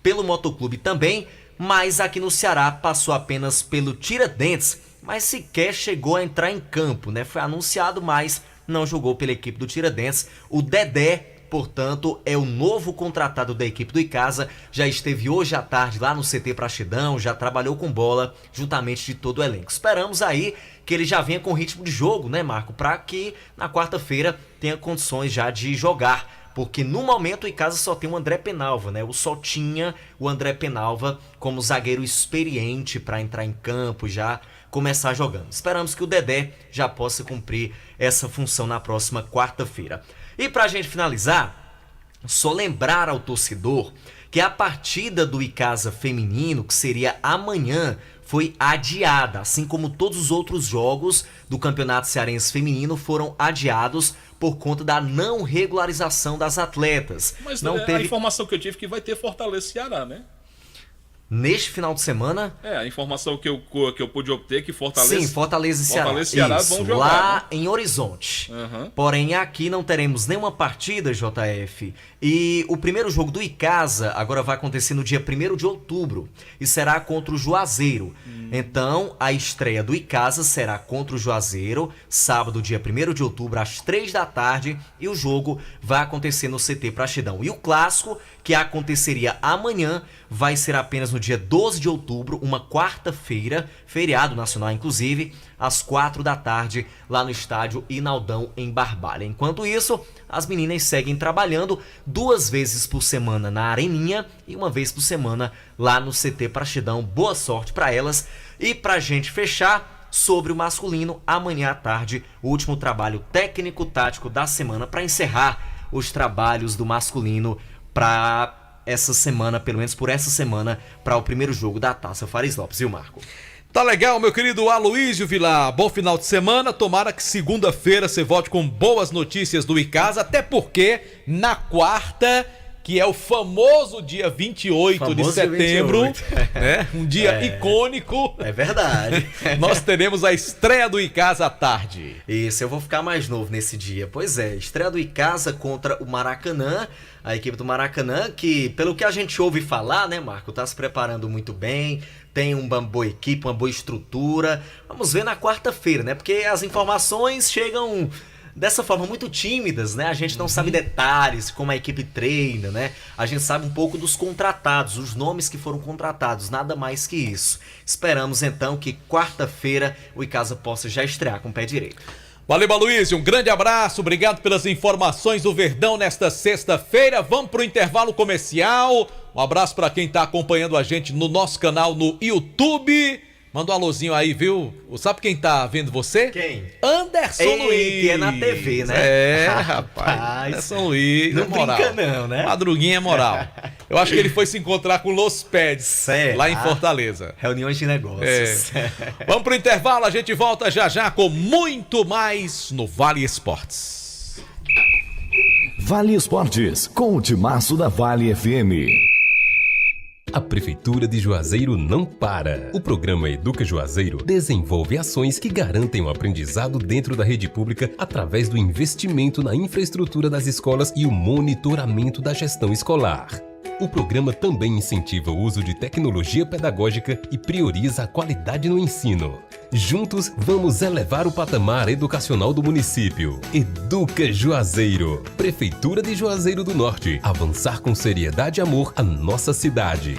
pelo Motoclube também, mas aqui no Ceará passou apenas pelo Tiradentes, mas sequer chegou a entrar em campo, né? Foi anunciado, mas não jogou pela equipe do Tiradentes. O Dedé, portanto, é o novo contratado da equipe do Icasa, já esteve hoje à tarde lá no CT Praxedão, já trabalhou com bola juntamente de todo o elenco. Esperamos aí que ele já venha com ritmo de jogo, né, Marco? Para que na quarta-feira tenha condições já de jogar, porque no momento o Icasa só tem o André Penalva, né? Só tinha o André Penalva como zagueiro experiente para entrar em campo e já começar jogando. Esperamos que o Dedé já possa cumprir essa função na próxima quarta-feira. E pra gente finalizar, só lembrar ao torcedor que a partida do Icasa feminino, que seria amanhã, foi adiada, assim como todos os outros jogos do Campeonato Cearense Feminino foram adiados por conta da não regularização das atletas. Mas não a informação que eu tive é que vai ter Fortaleza e Ceará, né? Neste final de semana? A informação que eu pude obter que Fortaleza... Sim, Fortaleza e Ceará. Fortaleza e Ceará vão jogar. Lá, né? em Horizonte. Porém, aqui não teremos nenhuma partida, JF. E o primeiro jogo do Icasa agora vai acontecer no dia 1º de outubro. E será contra o Juazeiro. Então, a estreia do Icasa será contra o Juazeiro, sábado, dia 1º de outubro, às 3 da tarde. E o jogo vai acontecer no CT Praxedão. E o clássico, que aconteceria amanhã, vai ser apenas no dia 12 de outubro, uma quarta-feira, feriado nacional inclusive, às 4 da tarde, lá no estádio Inaldão, em Barbalha. Enquanto isso, as meninas seguem trabalhando 2 vezes por semana na Areninha e 1 vez por semana lá no CT Praxedão. Boa sorte para elas. E pra gente fechar, sobre o masculino, amanhã à tarde, o último trabalho técnico-tático da semana para encerrar os trabalhos do masculino para essa semana, pelo menos por essa semana, para o primeiro jogo da Taça Fares Lopes, viu, Marco? Tá legal, meu querido Aloysio Vilar. Bom final de semana. Tomara que segunda-feira você volte com boas notícias do Icasa, até porque na quarta, que é o famoso dia 28 de setembro, né? Um dia icônico. É verdade. Nós teremos a estreia do Icasa à tarde. Isso, eu vou ficar mais novo nesse dia. Pois é, estreia do Icasa contra o Maracanã. A equipe do Maracanã, que pelo que a gente ouve falar, né, Marco, tá se preparando muito bem, tem uma boa equipe, uma boa estrutura. Vamos ver na quarta-feira, né? Porque as informações chegam dessa forma muito tímidas, né? A gente não sabe detalhes, como a equipe treina, né? A gente sabe um pouco dos contratados, os nomes que foram contratados, nada mais que isso. Esperamos então que quarta-feira o Icasa possa já estrear com o pé direito. Valeu, Aloysio, um grande abraço, obrigado pelas informações do Verdão nesta sexta-feira. Vamos pro intervalo comercial. Um abraço para quem tá acompanhando a gente no nosso canal no YouTube. Manda um alôzinho aí, viu? Sabe quem tá vendo você? Quem? Anderson Luiz. É na TV, né? É, rapaz. Anderson Luiz, não é moral. brinca não, né? Madruguinha é moral. Eu acho que ele foi se encontrar com Los Peds, lá em Fortaleza. Reuniões de negócios. Vamos pro intervalo, a gente volta já com muito mais no Vale Esportes. Vale Esportes, com o timaço da Vale FM. A Prefeitura de Juazeiro não para. O programa Educa Juazeiro desenvolve ações que garantem o aprendizado dentro da rede pública através do investimento na infraestrutura das escolas e o monitoramento da gestão escolar. O programa também incentiva o uso de tecnologia pedagógica e prioriza a qualidade no ensino. Juntos, vamos elevar o patamar educacional do município. Educa Juazeiro. Prefeitura de Juazeiro do Norte. Avançar com seriedade e amor a nossa cidade.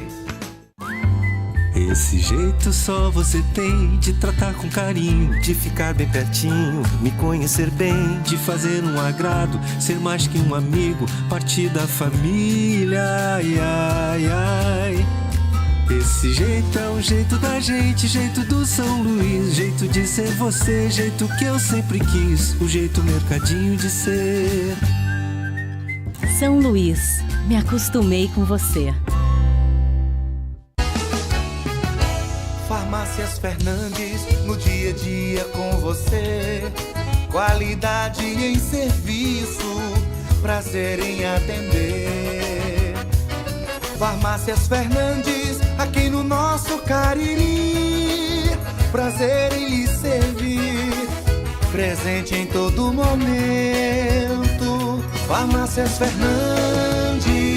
Esse jeito só você tem de tratar com carinho, de ficar bem pertinho, me conhecer bem, de fazer um agrado, ser mais que um amigo, partir da família, ai, ai, ai. Esse jeito é o jeito da gente, jeito do São Luís, jeito de ser você, jeito que eu sempre quis, o jeito mercadinho de ser. São Luís, me acostumei com você. Farmácias Fernandes, no dia a dia com você. Qualidade em serviço, prazer em atender. Farmácias Fernandes, aqui no nosso Cariri. Prazer em lhe servir, presente em todo momento. Farmácias Fernandes.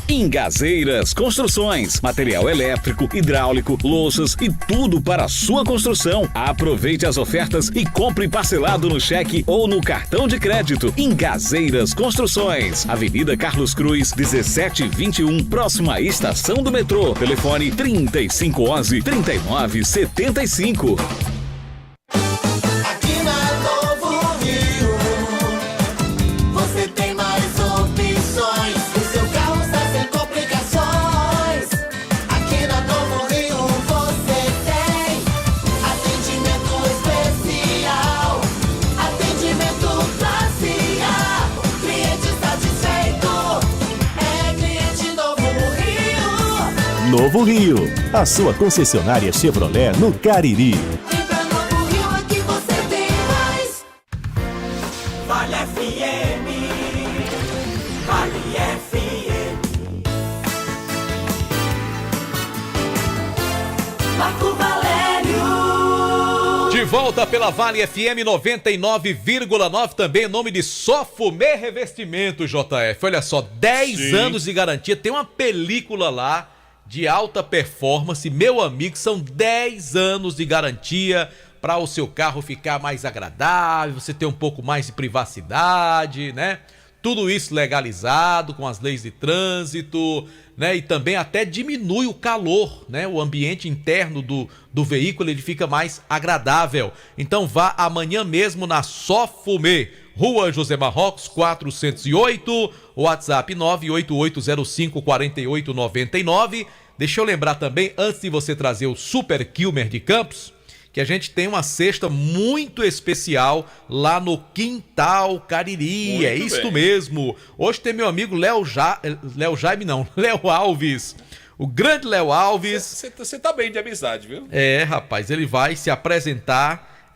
Ingazeiras Construções, material elétrico, hidráulico, louças e tudo para a sua construção. Aproveite as ofertas e compre parcelado no cheque ou no cartão de crédito. Ingazeiras Construções, Avenida Carlos Cruz, 1721, próxima à estação do metrô. Telefone 3511-3975. Aqui na Novo Rio, você tem mais opções. O seu carro está sem complicações. Aqui na Novo Rio você tem atendimento especial, atendimento classe A. Cliente satisfeito é cliente Novo Rio. Novo Rio, a sua concessionária Chevrolet no Cariri. Vale FM, Vale FM. Marco Valério. De volta pela Vale FM 99,9, também em nome de Sofumê Revestimento, JF. Olha só, 10 anos de garantia, tem uma película lá de alta performance, meu amigo, são 10 anos de garantia para o seu carro ficar mais agradável, você ter um pouco mais de privacidade, né? Tudo isso legalizado com as leis de trânsito, né? E também até diminui o calor, né? O ambiente interno do veículo, ele fica mais agradável. Então vá amanhã mesmo na Sofumê, Rua José Marrocos, 408, WhatsApp 988054899. Deixa eu lembrar também, antes de você trazer o Super Kilmer de Campos, que a gente tem uma cesta muito especial lá no Quintal Cariri. Muito é isto bem. mesmo. Hoje tem meu amigo Léo Alves. O grande Léo Alves. Você tá bem de amizade, viu? É, rapaz, ele vai se apresentar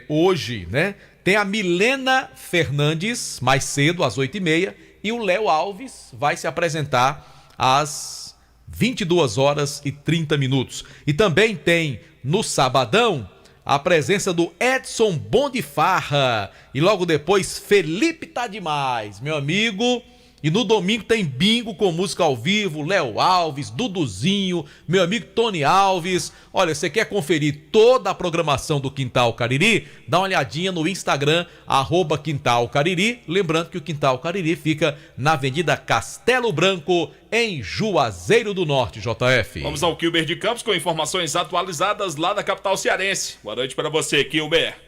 hoje, né? Tem a Milena Fernandes, mais cedo, às 8h30, e o Léo Alves vai se apresentar às 22h30. E também tem, no sabadão, a presença do Edson Bom de Farra, e logo depois Felipe Tá Demais, meu amigo. E no domingo tem bingo com música ao vivo, Léo Alves, Duduzinho, meu amigo Tony Alves. Olha, você quer conferir toda a programação do Quintal Cariri? Dá uma olhadinha no Instagram, @Quintal Cariri. Lembrando que o Quintal Cariri fica na Avenida Castelo Branco, em Juazeiro do Norte, JF. Vamos ao Kilmer de Campos com informações atualizadas lá da capital cearense. Boa noite para você, Kilmer.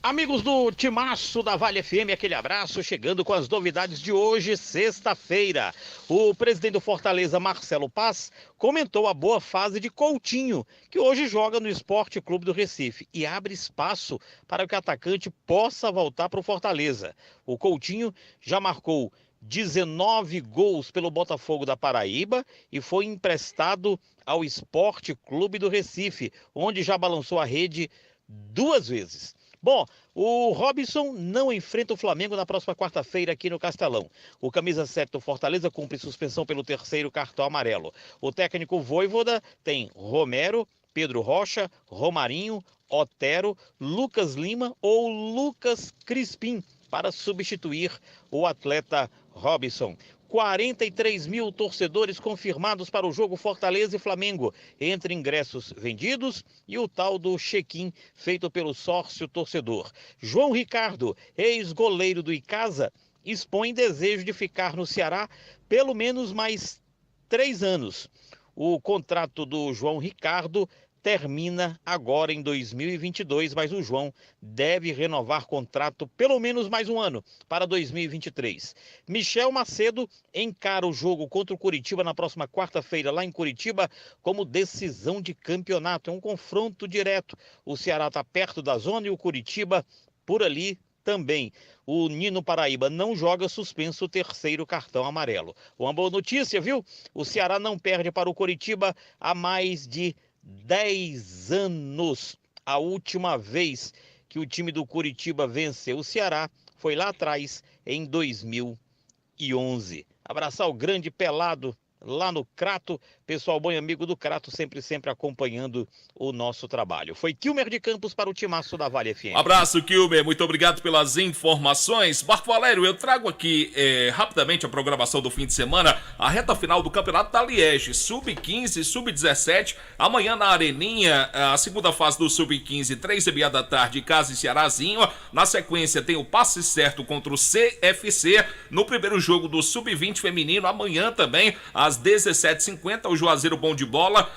Amigos do Timaço da Vale FM, aquele abraço, chegando com as novidades de hoje, sexta-feira. O presidente do Fortaleza, Marcelo Paz, comentou a boa fase de Coutinho, que hoje joga no Esporte Clube do Recife e abre espaço para que o atacante possa voltar para o Fortaleza. O Coutinho já marcou 19 gols pelo Botafogo da Paraíba e foi emprestado ao Esporte Clube do Recife, onde já balançou a rede 2 vezes. Bom, o Robson não enfrenta o Flamengo na próxima quarta-feira aqui no Castelão. O camisa 7 do Fortaleza cumpre suspensão pelo 3º cartão amarelo. O técnico Vojvoda tem Romero, Pedro Rocha, Romarinho, Otero, Lucas Lima ou Lucas Crispim para substituir o atleta Robson. 43 mil torcedores confirmados para o jogo Fortaleza e Flamengo, entre ingressos vendidos e o tal do check-in feito pelo sócio torcedor. João Ricardo, ex-goleiro do Icasa, expõe desejo de ficar no Ceará pelo menos mais 3 anos. O contrato do João Ricardo termina agora em 2022, mas o João deve renovar contrato pelo menos mais um ano, para 2023. Michel Macedo encara o jogo contra o Coritiba na próxima quarta-feira, lá em Curitiba, como decisão de campeonato. É um confronto direto. O Ceará está perto da zona e o Coritiba por ali também. O Nino Paraíba não joga, suspenso o 3º cartão amarelo. Uma boa notícia, viu? O Ceará não perde para o Coritiba há mais de 10 anos. A última vez que o time do Coritiba venceu o Ceará foi lá atrás, em 2011. Abraçar o grande Pelado lá no Crato. Pessoal bom e amigo do Crato, sempre acompanhando o nosso trabalho. Foi Kilmer de Campos para o timaço da Vale FM. Abraço, Kilmer. Muito obrigado pelas informações. Marco Valério, eu trago aqui rapidamente a programação do fim de semana, a reta final do Campeonato da Liege, Sub-15, Sub-17. Amanhã na Areninha, a segunda fase do Sub-15, 3h30 da tarde, Casa e Cearazinho. Na sequência tem o passe certo contra o CFC. No primeiro jogo do Sub-20 feminino, amanhã também, às 17h50, o Juazeiro Bom de Bola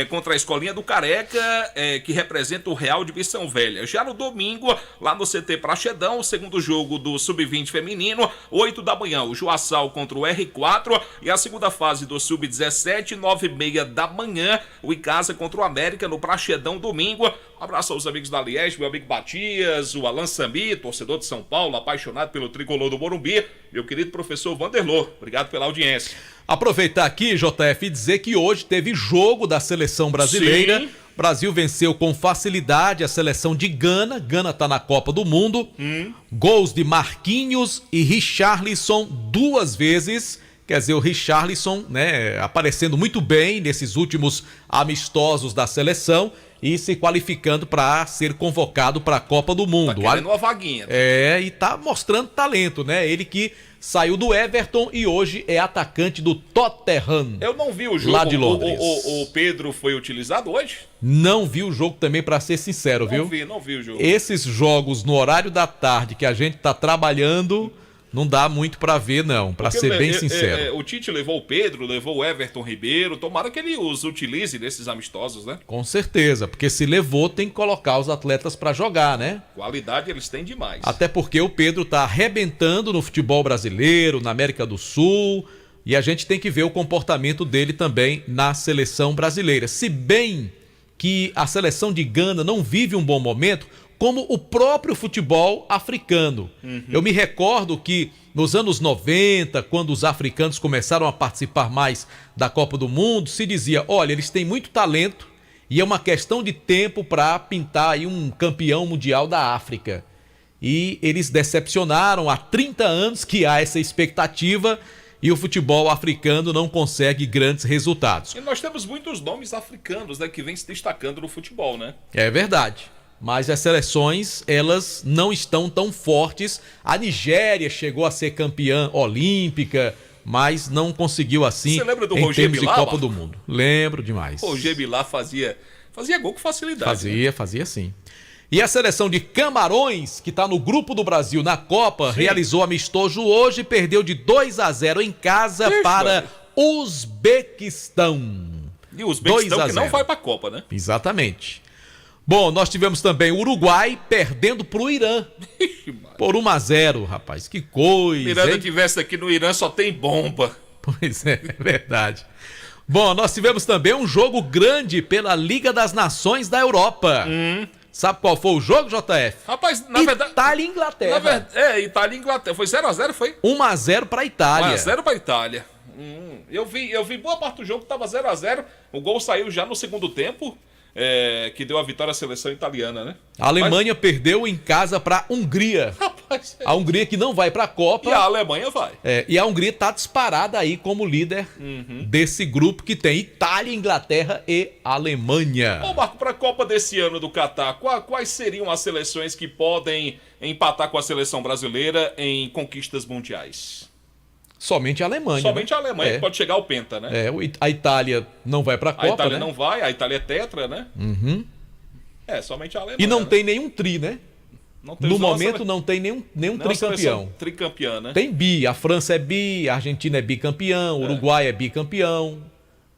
contra a Escolinha do Careca, que representa o Real de Missão Velha. Já no domingo, lá no CT Praxedão, o segundo jogo do Sub-20 feminino, 8 da manhã, o Juaçal contra o R4, e a segunda fase do Sub-17, 9h30 da manhã, o Icasa contra o América no Praxedão, domingo. Um abraço aos amigos da Liege, meu amigo Batias, o Alan Sambi, torcedor de São Paulo, apaixonado pelo tricolor do Morumbi, meu querido professor Vanderlô, obrigado pela audiência. Aproveitar aqui, JF, e dizer que hoje teve jogo da seleção brasileira. Sim. O Brasil venceu com facilidade a seleção de Gana. Gana está na Copa do Mundo. Gols de Marquinhos e Richarlison 2 vezes. Quer dizer, o Richarlison, né, aparecendo muito bem nesses últimos amistosos da seleção e se qualificando para ser convocado para a Copa do Mundo. Tá querendo uma vaguinha. E tá mostrando talento, né? Ele que saiu do Everton e hoje é atacante do Tottenham. Eu não vi o jogo. Lá de Londres. O Pedro foi utilizado hoje? Não vi o jogo também, para ser sincero, viu? Não vi o jogo. Esses jogos no horário da tarde que a gente tá trabalhando, não dá muito pra ver, não, pra ser bem sincero. O Tite levou o Pedro, levou o Everton Ribeiro, tomara que ele os utilize nesses amistosos, né? Com certeza, porque se levou, tem que colocar os atletas pra jogar, né? Qualidade eles têm demais. Até porque o Pedro tá arrebentando no futebol brasileiro, na América do Sul, e a gente tem que ver o comportamento dele também na seleção brasileira. Se bem que a seleção de Gana não vive um bom momento, como o próprio futebol africano. Eu me recordo que nos anos 90, quando os africanos começaram a participar mais da Copa do Mundo, se dizia, olha, eles têm muito talento e é uma questão de tempo para pintar aí um campeão mundial da África. E eles decepcionaram há 30 anos que há essa expectativa e o futebol africano não consegue grandes resultados. E nós temos muitos nomes africanos, né, que vêm se destacando no futebol, né? É verdade. Mas as seleções, elas não estão tão fortes. A Nigéria chegou a ser campeã olímpica, mas não conseguiu assim. Você lembra do em Roger termos Milá, de Copa Marco? do Mundo. Lembro demais. O Roger Milá fazia gol com facilidade. Fazia sim. E a seleção de Camarões, que está no grupo do Brasil na Copa, realizou amistoso hoje e perdeu de 2-0 em casa para Uzbequistão. E o Uzbequistão que não vai para a Copa, né? Exatamente. Bom, nós tivemos também o Uruguai perdendo pro Irã. Por 1-0, rapaz. Que coisa. Miranda tivesse aqui no Irã, só tem bomba. Pois é verdade. Bom, nós tivemos também um jogo grande pela Liga das Nações da Europa. Sabe qual foi o jogo, JF? Rapaz, na verdade... Itália e Inglaterra. Itália e Inglaterra. Foi 0-0, foi? 1-0 pra Itália. 1-0 pra Itália. Eu vi boa parte do jogo que tava 0-0. O gol saiu já no segundo tempo. Que deu a vitória à seleção italiana, né? A Alemanha perdeu em casa pra Hungria. Rapaz, a Hungria que não vai pra Copa. E a Alemanha vai. E a Hungria tá disparada aí como líder desse grupo que tem Itália, Inglaterra e Alemanha. Ô Marco, pra Copa desse ano do Catar, quais seriam as seleções que podem empatar com a seleção brasileira em conquistas mundiais? Somente a Alemanha. Somente né? a Alemanha que pode chegar ao Penta, né? A Itália não vai para a Copa, A Itália né? não vai, a Itália é tetra, né? Uhum. Somente a Alemanha. E não né? tem nenhum tri, né? No momento não tem nenhum tricampeão. Tricampeã, né? Tem bi, a França é bi, a Argentina é bicampeão, o Uruguai é bicampeão,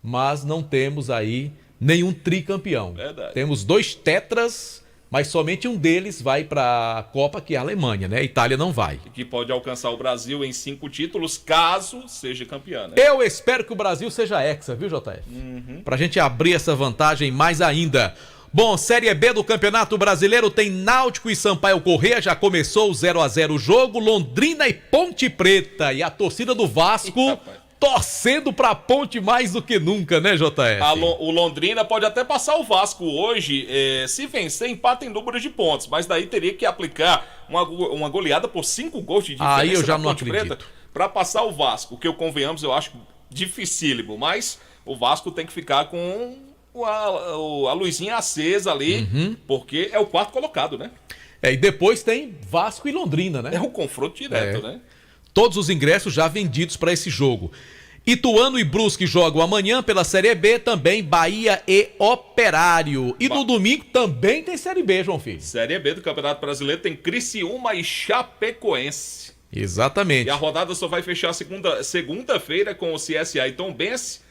mas não temos aí nenhum tricampeão. Verdade. Temos 2 tetras, mas somente um deles vai para a Copa, que é a Alemanha, né? A Itália não vai. Que pode alcançar o Brasil em 5 títulos, caso seja campeã, né? Eu espero que o Brasil seja hexa, viu, JF? Pra gente abrir essa vantagem mais ainda. Bom, Série B do Campeonato Brasileiro tem Náutico e Sampaio Corrêa, já começou o 0-0 o jogo, Londrina e Ponte Preta, e a torcida do Vasco torcendo pra Ponte mais do que nunca, né, JF? O Londrina pode até passar o Vasco hoje, se vencer, empata em número de pontos, mas daí teria que aplicar uma goleada por 5 gols de diferença. Aí eu já da não Ponte acredito. Preta pra passar o Vasco, que eu convenhamos, eu acho dificílimo, mas o Vasco tem que ficar com a luzinha acesa ali, porque é o 4º colocado, né? E depois tem Vasco e Londrina, né? É um confronto direto, né? Todos os ingressos já vendidos para esse jogo. Ituano e Brusque jogam amanhã pela Série B, também Bahia e Operário. E no domingo também tem Série B, João Filho. Série B do Campeonato Brasileiro tem Criciúma e Chapecoense. Exatamente. E a rodada só vai fechar segunda-feira com o CSA e Tombense.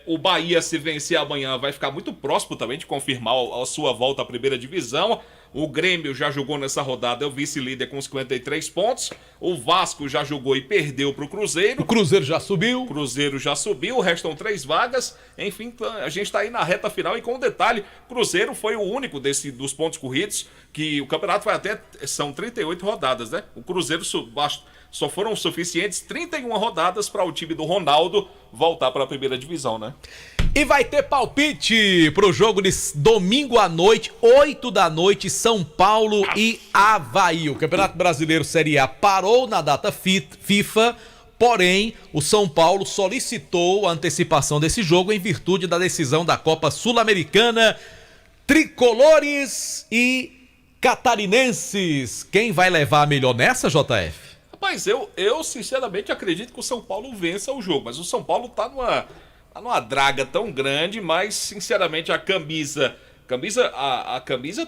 O Bahia, se vencer amanhã, vai ficar muito próximo também de confirmar a sua volta à primeira divisão. O Grêmio já jogou nessa rodada, é o vice-líder com 53 pontos. O Vasco já jogou e perdeu para o Cruzeiro. O Cruzeiro já subiu. Restam 3 vagas. Enfim, a gente está aí na reta final. E com um detalhe, Cruzeiro foi o único dos pontos corridos, que o campeonato vai até, são 38 rodadas, né? O Cruzeiro só foram suficientes 31 rodadas para o time do Ronaldo voltar para a primeira divisão, né? E vai ter palpite pro jogo de domingo à noite, 8 da noite, São Paulo e Avaí. O Campeonato Brasileiro Série A parou na data FIFA, porém o São Paulo solicitou a antecipação desse jogo em virtude da decisão da Copa Sul-Americana. Tricolores e catarinenses, quem vai levar a melhor nessa, JF? Rapaz, eu sinceramente acredito que o São Paulo vença o jogo, mas o São Paulo tá numa draga tão grande, mas sinceramente a camisa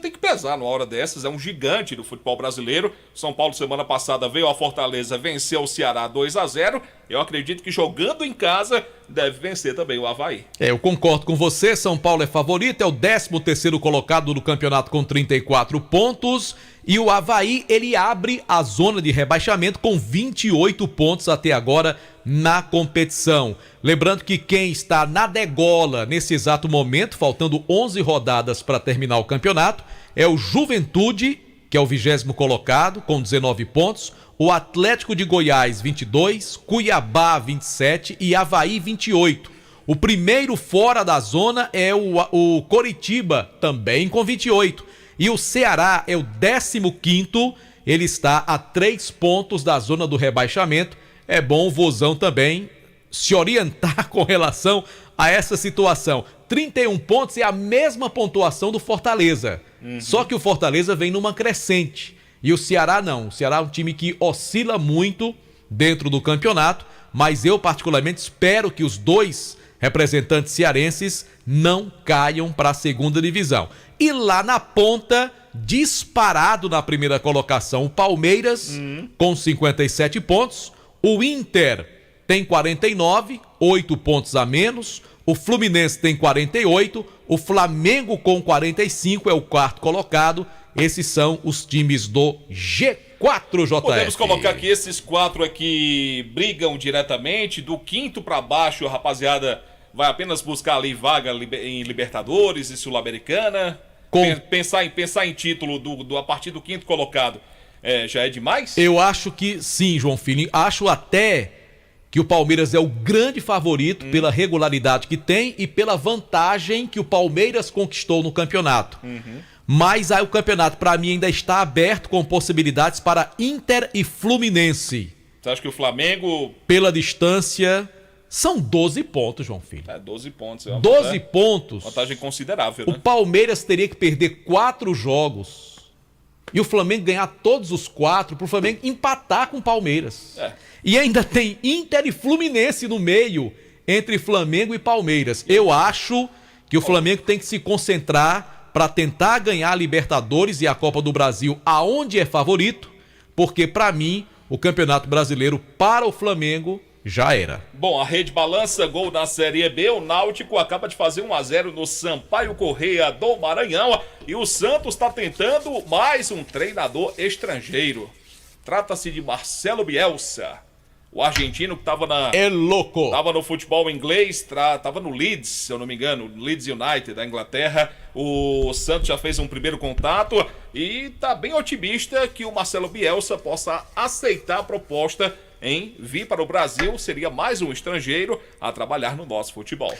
tem que pesar numa hora dessas, é um gigante do futebol brasileiro. São Paulo semana passada veio a Fortaleza, venceu o Ceará 2-0, eu acredito que jogando em casa deve vencer também o Avaí. Eu concordo com você, São Paulo é favorito, é o 13º colocado do campeonato com 34 pontos, e o Avaí, ele abre a zona de rebaixamento com 28 pontos até agora na competição. Lembrando que quem está na degola nesse exato momento, faltando 11 rodadas para terminar o campeonato, é o Juventude, que é o 20º colocado, com 19 pontos, o Atlético de Goiás, 22, Cuiabá, 27 e Avaí, 28. O primeiro fora da zona é o Coritiba, também com 28. E o Ceará é o 15º, ele está a 3 pontos da zona do rebaixamento. É bom o Vozão também se orientar com relação a essa situação. 31 pontos é a mesma pontuação do Fortaleza. Só que o Fortaleza vem numa crescente. E o Ceará não. O Ceará é um time que oscila muito dentro do campeonato, mas eu particularmente espero que os 2 representantes cearenses não caiam para a segunda divisão. E lá na ponta, disparado na primeira colocação, o Palmeiras com 57 pontos. O Inter tem 49, 8 pontos a menos. O Fluminense tem 48. O Flamengo com 45 é o 4º colocado. Esses são os times do G4, JF. Podemos colocar aqui, esses 4 aqui brigam diretamente. Do 5º para baixo, a rapaziada vai apenas buscar ali vaga em Libertadores e Sul-Americana. Pensar em título a partir do 5º colocado já é demais? Eu acho que sim, João Filho. Acho até que o Palmeiras é o grande favorito pela regularidade que tem e pela vantagem que o Palmeiras conquistou no campeonato. Mas aí o campeonato, para mim, ainda está aberto com possibilidades para Inter e Fluminense. Você acha que o Flamengo... Pela distância, são 12 pontos, João Filho. 12 pontos. 12 pontos. Vantagem considerável, né? O Palmeiras teria que perder 4 jogos e o Flamengo ganhar todos os 4, pro Flamengo empatar com o Palmeiras. E ainda tem Inter e Fluminense no meio, entre Flamengo e Palmeiras. Eu acho que o Flamengo tem que se concentrar para tentar ganhar a Libertadores e a Copa do Brasil aonde é favorito, porque para mim o Campeonato Brasileiro para o Flamengo já era. Bom, a Rede balança gol na Série B. O Náutico acaba de fazer 1-0 no Sampaio Corrêa do Maranhão. E o Santos está tentando mais um treinador estrangeiro. Trata-se de Marcelo Bielsa. O argentino que estava Tava no futebol inglês, tava no Leeds, se eu não me engano, Leeds United da Inglaterra. O Santos já fez um primeiro contato e tá bem otimista que o Marcelo Bielsa possa aceitar a proposta em vir para o Brasil. Seria mais um estrangeiro a trabalhar no nosso futebol.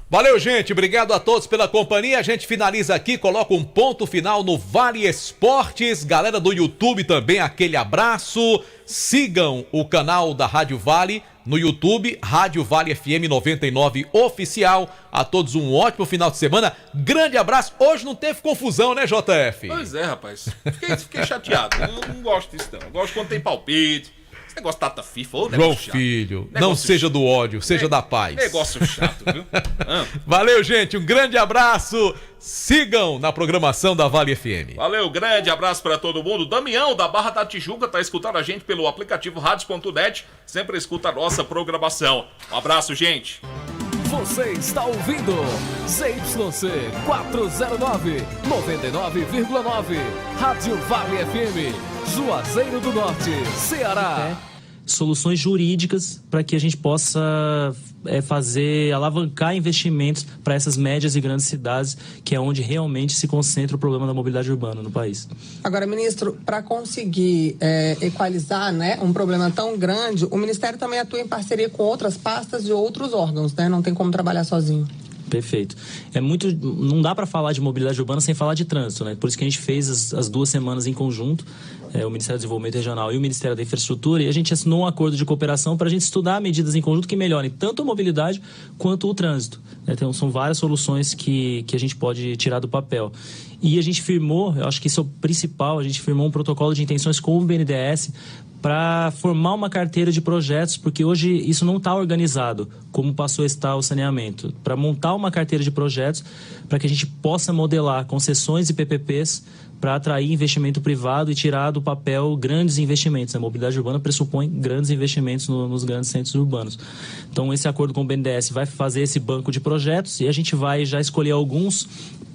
Valeu, gente. Obrigado a todos pela companhia. A gente finaliza aqui, coloca um ponto final no Vale Esportes. Galera do YouTube também, aquele abraço. Sigam o canal da Rádio Vale no YouTube, Rádio Vale FM 99 Oficial. A todos um ótimo final de semana. Grande abraço. Hoje não teve confusão, né, JF? Pois é, rapaz. Fiquei chateado. Eu não gosto disso, não. Eu gosto quando tem palpite. Negócio Tata FIFA, ô João Filho, não seja do ódio, seja da paz. Negócio chato, viu? Valeu, gente, um grande abraço. Sigam na programação da Vale FM. Valeu, grande abraço pra todo mundo. Damião, da Barra da Tijuca, tá escutando a gente pelo aplicativo Radios.net. Sempre escuta a nossa programação. Um abraço, gente. Você está ouvindo ZYC 409, 99,9. Rádio Vale FM. Juazeiro do Norte, Ceará. Soluções jurídicas para que a gente possa alavancar investimentos para essas médias e grandes cidades, que é onde realmente se concentra o problema da mobilidade urbana no país. Agora, ministro, para conseguir equalizar, né, um problema tão grande, o Ministério também atua em parceria com outras pastas e outros órgãos, né? Não tem como trabalhar sozinho. Perfeito. Não dá para falar de mobilidade urbana sem falar de trânsito, né? Por isso que a gente fez as 2 semanas em conjunto, o Ministério do Desenvolvimento Regional e o Ministério da Infraestrutura, e a gente assinou um acordo de cooperação para a gente estudar medidas em conjunto que melhorem tanto a mobilidade quanto o trânsito. Então, são várias soluções que a gente pode tirar do papel. E a gente firmou, eu acho que isso é o principal, a gente firmou um protocolo de intenções com o BNDES para formar uma carteira de projetos, porque hoje isso não está organizado, como passou a estar o saneamento. Para montar uma carteira de projetos, para que a gente possa modelar concessões e PPPs para atrair investimento privado e tirar do papel grandes investimentos. A mobilidade urbana pressupõe grandes investimentos nos grandes centros urbanos. Então, esse acordo com o BNDES vai fazer esse banco de projetos e a gente vai já escolher alguns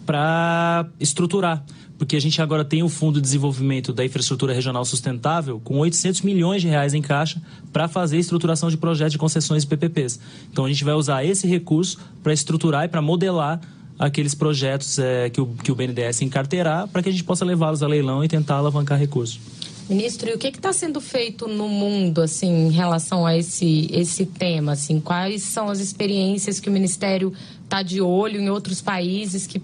para estruturar, porque a gente agora tem o Fundo de Desenvolvimento da Infraestrutura Regional Sustentável com 800 milhões de reais em caixa para fazer estruturação de projetos de concessões e PPPs. Então, a gente vai usar esse recurso para estruturar e para modelar aqueles projetos que o BNDES encarteirar, para que a gente possa levá-los a leilão e tentar alavancar recursos. Ministro, e o que está sendo feito no mundo, assim, em relação a esse tema? Assim, quais são as experiências que o Ministério está de olho em outros países que